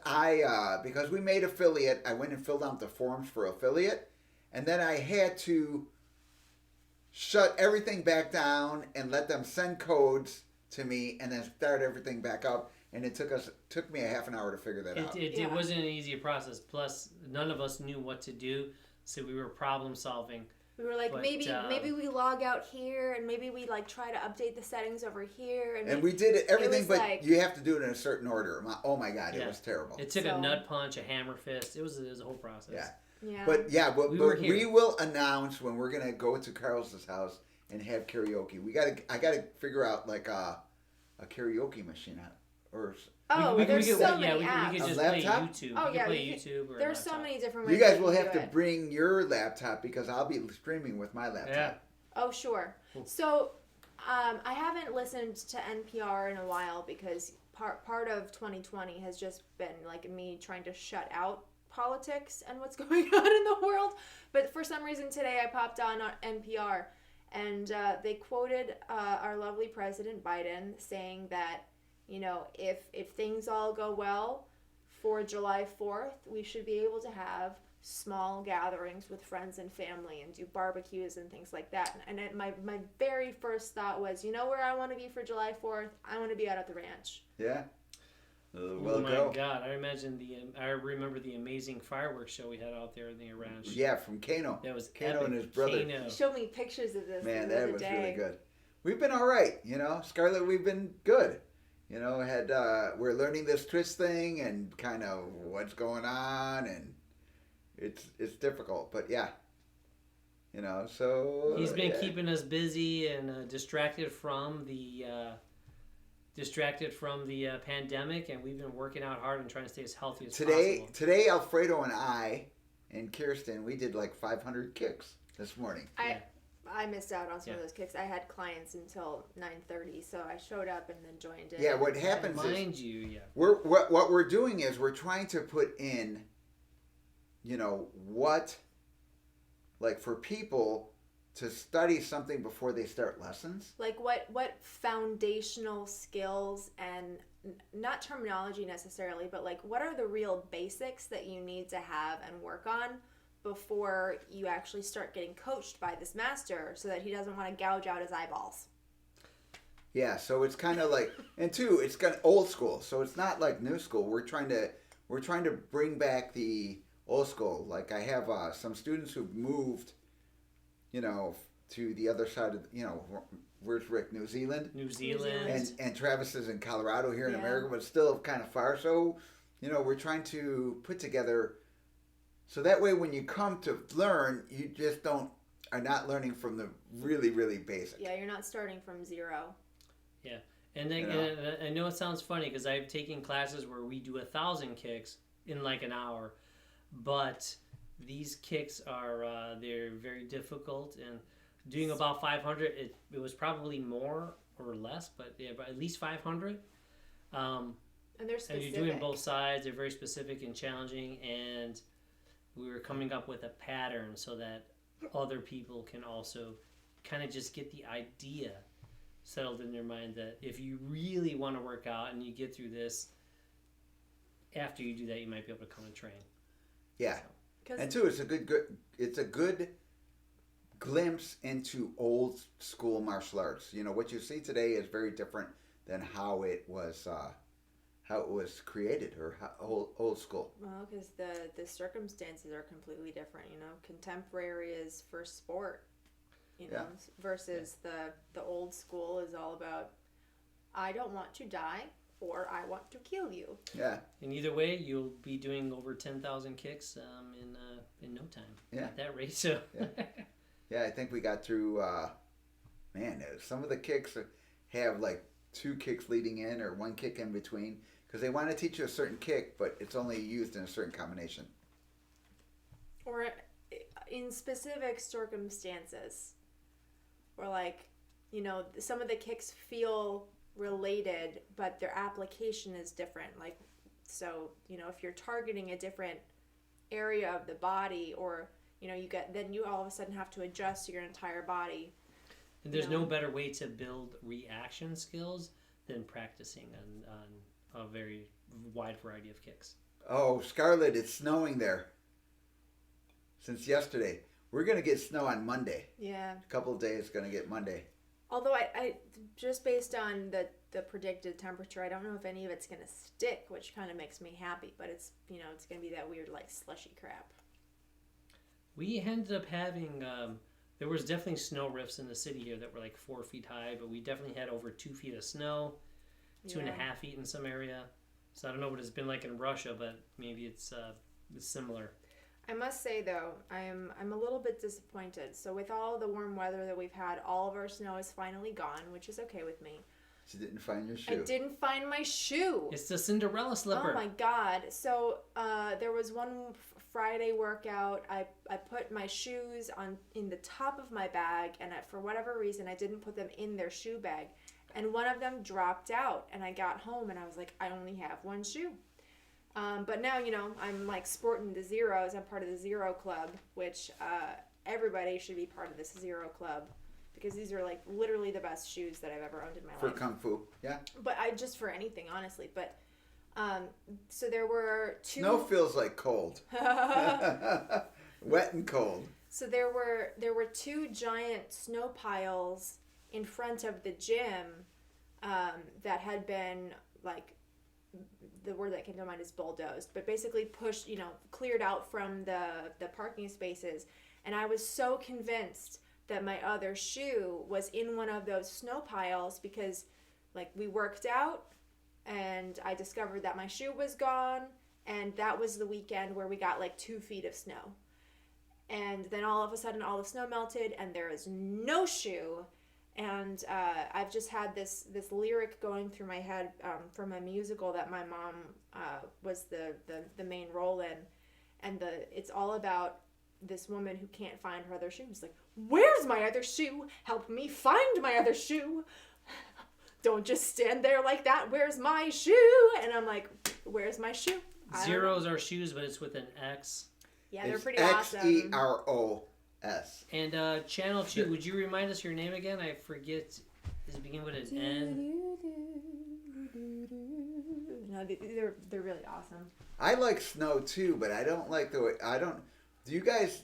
we made affiliate, I went and filled out the forms for affiliate, and then I had to shut everything back down and let them send codes to me and then start everything back up. And it took me a half an hour to figure that out. It wasn't an easy process. Plus, none of us knew what to do, so we were problem solving. We were like, But, maybe we log out here, and maybe we like try to update the settings over here. And we did everything, was but like- you have to do it in a certain order. Oh my God, it Yeah. was terrible. It took So- a nut punch, a hammer fist. It was a whole process. Yeah. Yeah. But We we will announce when we're gonna go to Carlos's house and have karaoke. I gotta figure out like a karaoke machine or. there's so many we apps. could just A play laptop? YouTube. Oh, we yeah, could play you YouTube or There's so laptop. many different ways. You guys that will you have do to it. bring your laptop because I'll be streaming with my laptop. Yeah. Oh, sure. Cool. So, I haven't listened to NPR in a while because part of 2020 has just been like me trying to shut out politics and what's going on in the world. But for some reason today I popped on NPR and they quoted our lovely President Biden saying that, you know, if things all go well for July 4th, we should be able to have small gatherings with friends and family and do barbecues and things like that. And my very first thought was, you know where I want to be for July 4th? I want to be out at the ranch. Yeah. Oh my God! I remember the amazing fireworks show we had out there in the ranch. Yeah, from Kano. That was Kano epic. and his brother. Kano. He showed me pictures of this Man, the that other was day. really good. We've been all right, you know, Scarlett. We've been good. You know, we're learning this Twitch thing and kind of what's going on, and it's difficult, but yeah, you know. So He's been keeping us busy and distracted from the pandemic, and we've been working out hard and trying to stay as healthy as possible. Today, Alfredo and I and Kirsten, we did like 500 kicks this morning. I missed out on some of those kicks. I had clients until 9:30, so I showed up and then joined in. Yeah, what happens is what we're doing is we're trying to put in, you know, like for people to study something before they start lessons. Like what foundational skills and not terminology necessarily, but like what are the real basics that you need to have and work on before you actually start getting coached by this master so that he doesn't want to gouge out his eyeballs. Yeah, so it's kind of like, and two, it's kind of old school, so it's not like new school. We're trying to bring back the old school. Like I have some students who've moved, to the other side of, where's Rick? New Zealand. New Zealand. And Travis is in Colorado here in Yeah. America, but still kind of far. So, we're trying to put together, so that way when you come to learn, you just are not learning from the really, really basic. Yeah, you're not starting from zero. And then, and I know it sounds funny because I've taken classes where we do 1,000 kicks in like an hour, but these kicks are they're very difficult, and doing about 500, it was probably more or less, but yeah, but at least 500. And they're specific. And you're doing both sides. They're very specific and challenging, and we were coming up with a pattern so that other people can also kind of just get the idea settled in their mind that if you really want to work out and you get through this, after you do that, you might be able to come and train. Yeah. So, And two, it's a good glimpse into old school martial arts. What you see today is very different than how it was created, or old school. well, because the circumstances are completely different. Contemporary is for sport. Versus the old school is all about, I don't want to die, or I want to kill you. Yeah. And either way, you'll be doing over 10,000 kicks in no time. Yeah. At that rate, so. Yeah, I think we got through, some of the kicks have like 2 kicks leading in or 1 kick in between, because they want to teach you a certain kick, but it's only used in a certain combination. Or in specific circumstances, or some of the kicks feel related, but their application is different. Like, so, if you're targeting a different area of the body, or, then you all of a sudden have to adjust your entire body. And there's no better way to build reaction skills than practicing on a very wide variety of kicks. Oh, Scarlett, it's snowing there since yesterday. We're going to get snow on Monday. Yeah. A couple of days going to get Monday. Although I just based on the predicted temperature, I don't know if any of it's going to stick, which kind of makes me happy. But it's it's going to be that weird slushy crap. We ended up having there was definitely snow rifts in the city here that were like 4 feet high, but we definitely had over 2 feet of snow, 2.5 feet in some area. So I don't know what it's been like in Russia, but maybe it's similar. I must say though, I'm a little bit disappointed. So with all the warm weather that we've had, all of our snow is finally gone, which is okay with me. She didn't find your shoe. I didn't find my shoe. It's the Cinderella slipper. Oh my God. So there was one Friday workout. I put my shoes in the top of my bag, and for whatever reason I didn't put them in their shoe bag, and one of them dropped out, and I got home and I was like, I only have one shoe. But now, I'm sporting the zeros. I'm part of the Zero Club, which everybody should be part of this Zero Club, because these are literally the best shoes that I've ever owned in my life. For Kung Fu, yeah. But just for anything, honestly. But so there were 2. Snow feels like cold. Wet and cold. So there were 2 giant snow piles in front of the gym that had been the word that came to mind is bulldozed, but basically pushed, cleared out from the parking spaces. And I was so convinced that my other shoe was in one of those snow piles, because we worked out and I discovered that my shoe was gone, and that was the weekend where we got 2 feet of snow. And then all of a sudden all the snow melted and there is no shoe. And I've just had this lyric going through my head from a musical that my mom was the main role in. And it's all about this woman who can't find her other shoe. It's like, where's my other shoe? Help me find my other shoe. Don't just stand there like that. Where's my shoe? And I'm like, where's my shoe? Zeros are shoes, but it's with an X. Yeah, they're It's pretty awesome. Xeros. And Channel 2, would you remind us your name again? I forget. Does it begin with an N? No, they're really awesome. I like snow too, but I don't like the way. Do you guys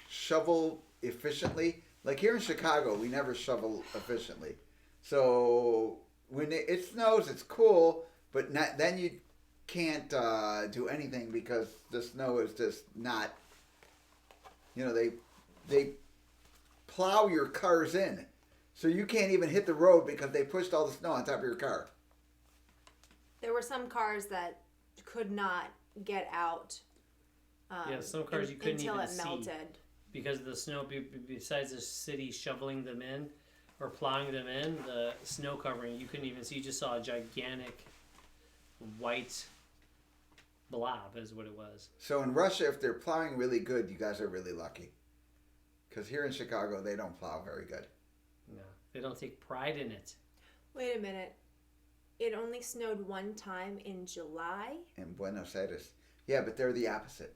shovel efficiently? Here in Chicago, we never shovel efficiently. So when it snows, it's cool, but not, then you can't do anything because the snow is just not. They plow your cars in, so you can't even hit the road because they pushed all the snow on top of your car. There were some cars that could not get out. Some cars you couldn't until even it see melted. because of the snow. Besides the city shoveling them in or plowing them in, the snow covering you couldn't even see. You just saw a gigantic white blob, is what it was. So in Russia, if they're plowing really good, you guys are really lucky. Because here in Chicago, they don't plow very good. No, they don't take pride in it. Wait a minute. It only snowed one time in July? In Buenos Aires. Yeah, but they're the opposite.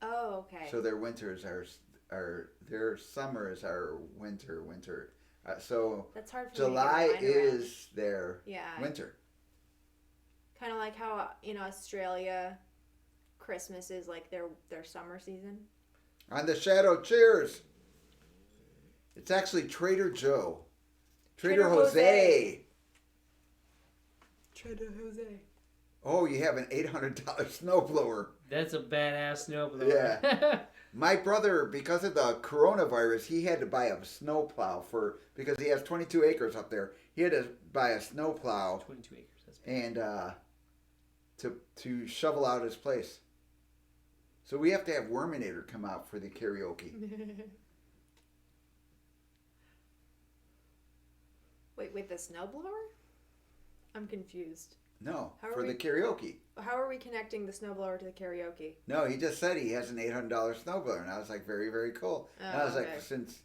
Oh, okay. So their winters are their summer is our winter. So That's hard for July me to get my mind around. is their winter. Kind of like how in Australia, Christmas is like their summer season. On the shadow, cheers. It's actually Trader Joe. Trader Jose. Trader Jose. Oh, you have an $800 snowblower. That's a badass snowblower. Yeah. My brother, because of the coronavirus, he had to buy a snowplow because he has 22 acres up there. He had to buy a snowplow 22 acres. That's big. and to shovel out his place. So we have to have Worminator come out for the karaoke. Wait, with the snowblower? I'm confused. No, How are for we- the karaoke. How are we connecting the snowblower to the karaoke? No, he just said he has an $800 snowblower, and I was like, very, very cool. And I was okay. like, since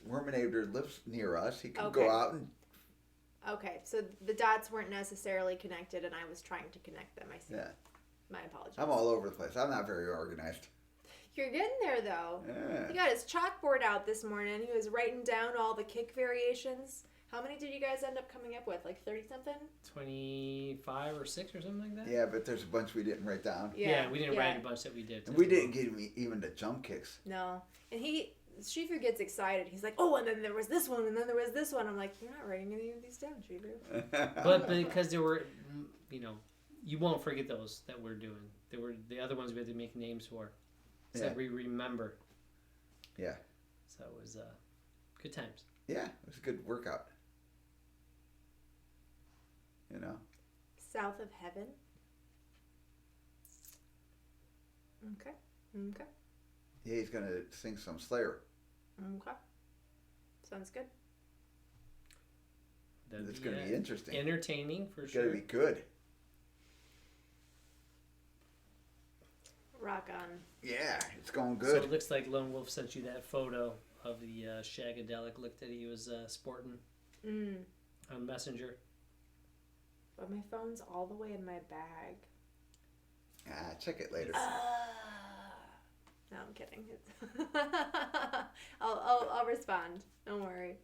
Worminator lives near us, he can Okay. go out and Okay, so the dots weren't necessarily connected, and I was trying to connect them. I see. yeah. My apologies. I'm all over the place. I'm not very organized. You're getting there, though. Yeah. He got his chalkboard out this morning. He was writing down all the kick variations. How many did you guys end up coming up with? Like 30-something? 25 or 6 or something like that? Yeah, but there's a bunch we didn't write down. Yeah, we didn't write a bunch that we did. And we didn't get even the jump kicks. No. And Shriver gets excited. He's like, oh, and then there was this one, and then there was this one. I'm like, you're not writing any of these down, Shriver. But because there were, you won't forget those that we're doing. There were the other ones we had to make names for. So we remember. Yeah. So it was good times. Yeah, it was a good workout. South of Heaven. Okay. Yeah, he's going to sing some Slayer. Okay. Sounds good. It's going to be interesting. Entertaining, for It's sure. going to be good. Rock on. Yeah, it's going So good. it looks like Lone Wolf sent you that photo of the shagadelic look that he was sporting on Messenger. But my phone's all the way in my bag. Check it later. No, I'm kidding. I'll respond. Don't worry.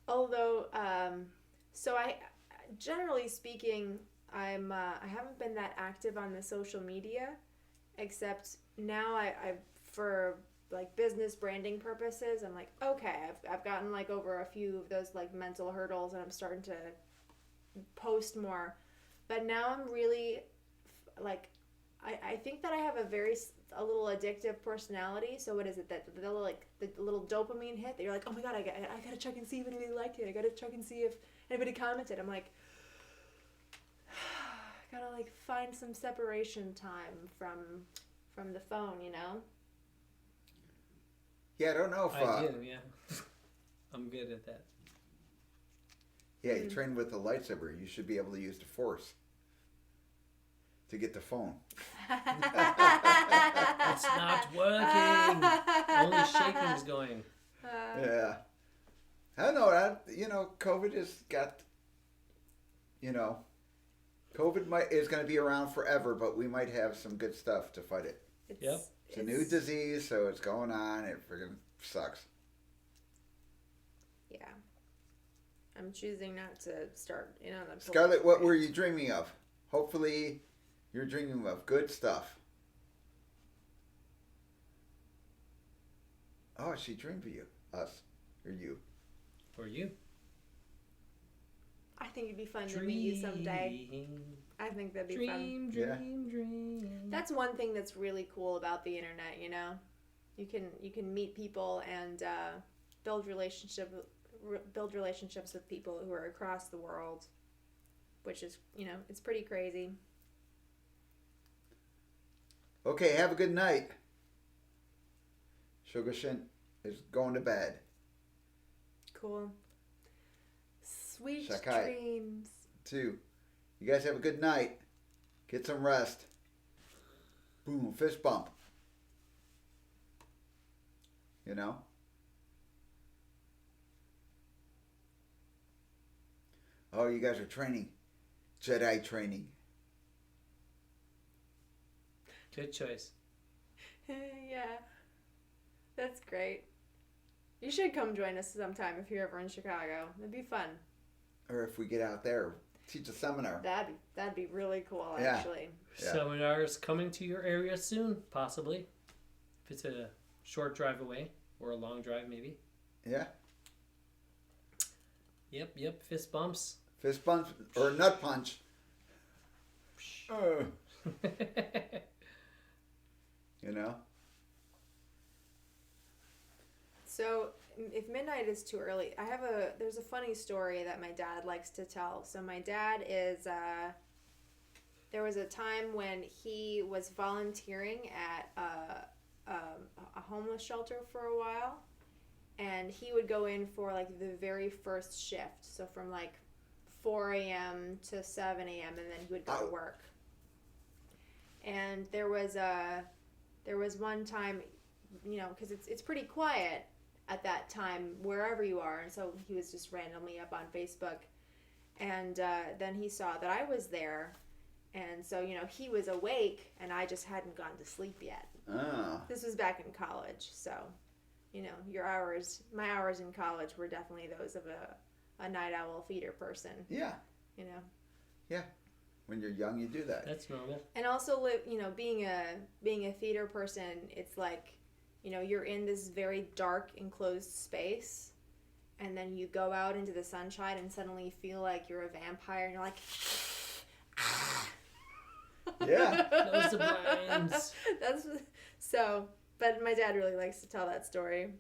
Although, so I, generally speaking, I haven't been that active on the social media, except now I for like business branding purposes, I'm like, okay, I've gotten like over a few of those like mental hurdles, and I'm starting to post more. But now I'm really like, I think that I have a little addictive personality. So what is it that the little dopamine hit that you're like, oh my god, I gotta check and see if anybody liked it. I gotta check and see if anybody commented. I'm like, gotta like find some separation time from the phone, Yeah, I don't know if... I do, yeah. I'm good at that. Yeah, you train with the lightsaber. You should be able to use the Force to get the phone. It's not working. Only shaking's going. Yeah. I don't know. COVID has got... COVID is going to be around forever, but we might have some good stuff to fight it. It's a new disease, so it's going on. It freaking sucks. Yeah. I'm choosing not to start in on the Scarlett, what were you dreaming of? Hopefully, you're dreaming of good stuff. Oh, she dreamed of you. Us. Or you? Or you? I think it'd be fun to meet you someday. I think that'd be fun. Dream. That's one thing that's really cool about the internet, you know? You can meet people and build relationships with people who are across the world, which is, you know, it's pretty crazy. Okay, have a good night. Sugarshin is going to bed. Cool. Sweet Shakai. dreams. 2. You guys have a good night. Get some rest. Boom, fist bump. You know? Oh, you guys are training. Jedi training. Good choice. Yeah. That's great. You should come join us sometime if you're ever in Chicago. It'd be fun. Or if we get out there, teach a seminar. That'd be really cool, Yeah. actually. Yeah. Seminars coming to your area soon, possibly. If it's a short drive away or a long drive, maybe. Yeah. Yep. Fist bumps. Fist bump or nut punch. You know? So, if midnight is too early, there's a funny story that my dad likes to tell. So my dad is, there was a time when he was volunteering at a homeless shelter for a while, and he would go in for like the very first shift, so from like 4 a.m. to 7 a.m. and then he would go to work. And there was one time, you know, because it's pretty quiet at that time wherever you are, and so he was just randomly up on Facebook, and then he saw that I was there, and so, you know, he was awake and I just hadn't gone to sleep yet. Oh. This was back in college, so, you know, my hours in college were definitely those of a night owl feeder person. Yeah. You know. Yeah. When you're young, you do that. That's normal. And also, you know, being a theater person, it's like, you know, you're in this very dark, enclosed space, and then you go out into the sunshine and suddenly you feel like you're a vampire, and you're like, Yeah. Close the blinds. But my dad really likes to tell that story.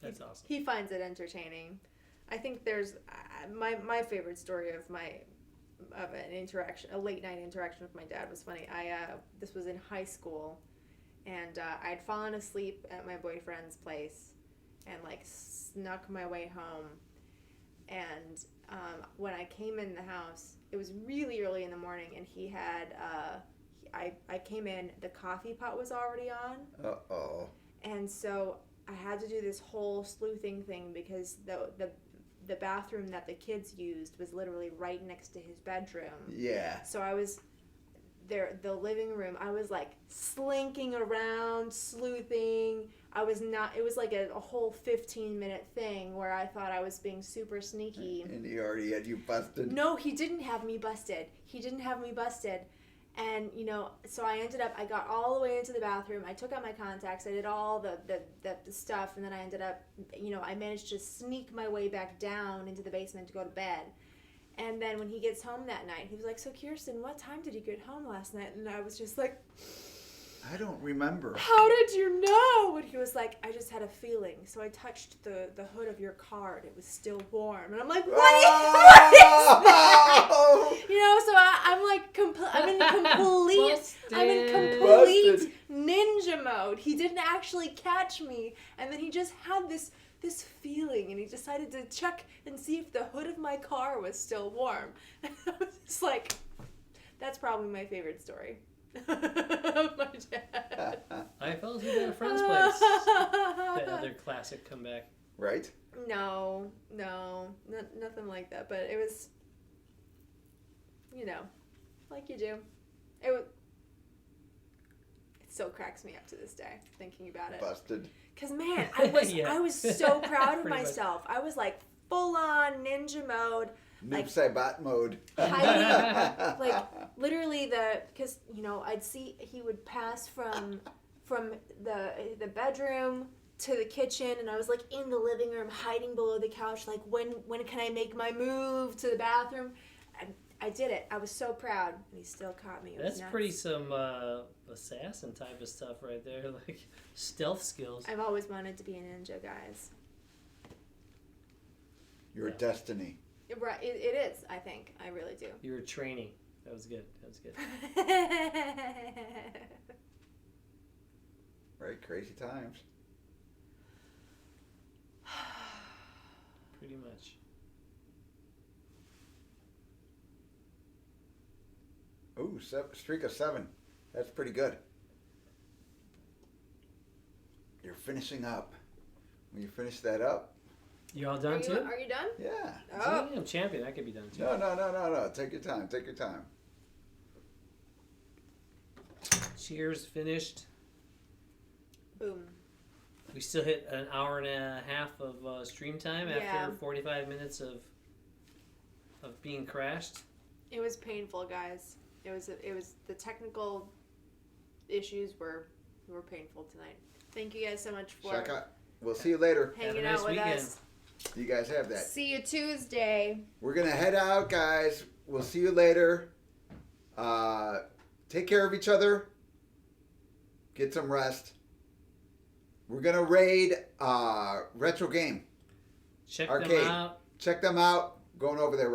That's awesome. He finds it entertaining. I think there's my favorite story of an interaction, a late night interaction with my dad was funny. This was in high school, and I'd fallen asleep at my boyfriend's place, and like snuck my way home. And when I came in the house, it was really early in the morning, and he had I came in, the coffee pot was already on. Uh-oh. And so I had to do this whole sleuthing thing because the bathroom that the kids used was literally right next to his bedroom. Yeah. So I was there, the living room, I was like slinking around, sleuthing. It was like a whole 15-minute thing where I thought I was being super sneaky. And he already had you busted? No, he didn't have me busted. And, you know, so I got all the way into the bathroom. I took out my contacts. I did all the stuff. And then I ended up, you know, I managed to sneak my way back down into the basement to go to bed. And then when he gets home that night, he was like, "So, Kirsten, what time did you get home last night?" And I was just like, I don't remember. "How did you know?" And he was like, "I just had a feeling. So I touched the hood of your car and it was still warm." And I'm like, what is that? You know, so I'm in complete ninja mode. He didn't actually catch me, and then he just had this feeling, and he decided to check and see if the hood of my car was still warm. And I was just like, that's probably my favorite story. My dad. I fell asleep at a friend's place. The other classic comeback. Right? No, nothing like that. But it was, you know, like you do. It still cracks me up to this day thinking about it. Busted. Cause man, I was Yeah. I was so proud of Pretty much. myself. I was like full on ninja mode. Noob Saibot mode. Hiding, like literally because you know I'd see he would pass from the bedroom to the kitchen, and I was like in the living room, hiding below the couch, like when can I make my move to the bathroom? I did it. I was so proud, and he still caught me. It was That's nuts. pretty some assassin type of stuff right there, like stealth skills. I've always wanted to be a ninja, guys. Your Yeah. destiny. Right, it is. I think I really do. You were training. That was good. That was good. Right, crazy times. Pretty much. Ooh, streak of 7. That's pretty good. You're finishing up. When you finish that up, You all done too? Are you done? yeah. Oh. I'm champion. I could be done too. No. Take your time. Take your time. Cheers. Finished. Boom. We still hit an hour and a half of stream time Yeah. after 45 minutes of being crashed. It was painful, guys. It was the technical issues were painful tonight. Thank you guys so much for Shaka, we'll see you later. Have a hanging nice out with weekend. us. You guys have that. See you Tuesday. We're going to head out, guys. We'll see you later. Take care of each other. Get some rest. We're going to raid Retro Game Check Arcade. them out. Check them out. Going over there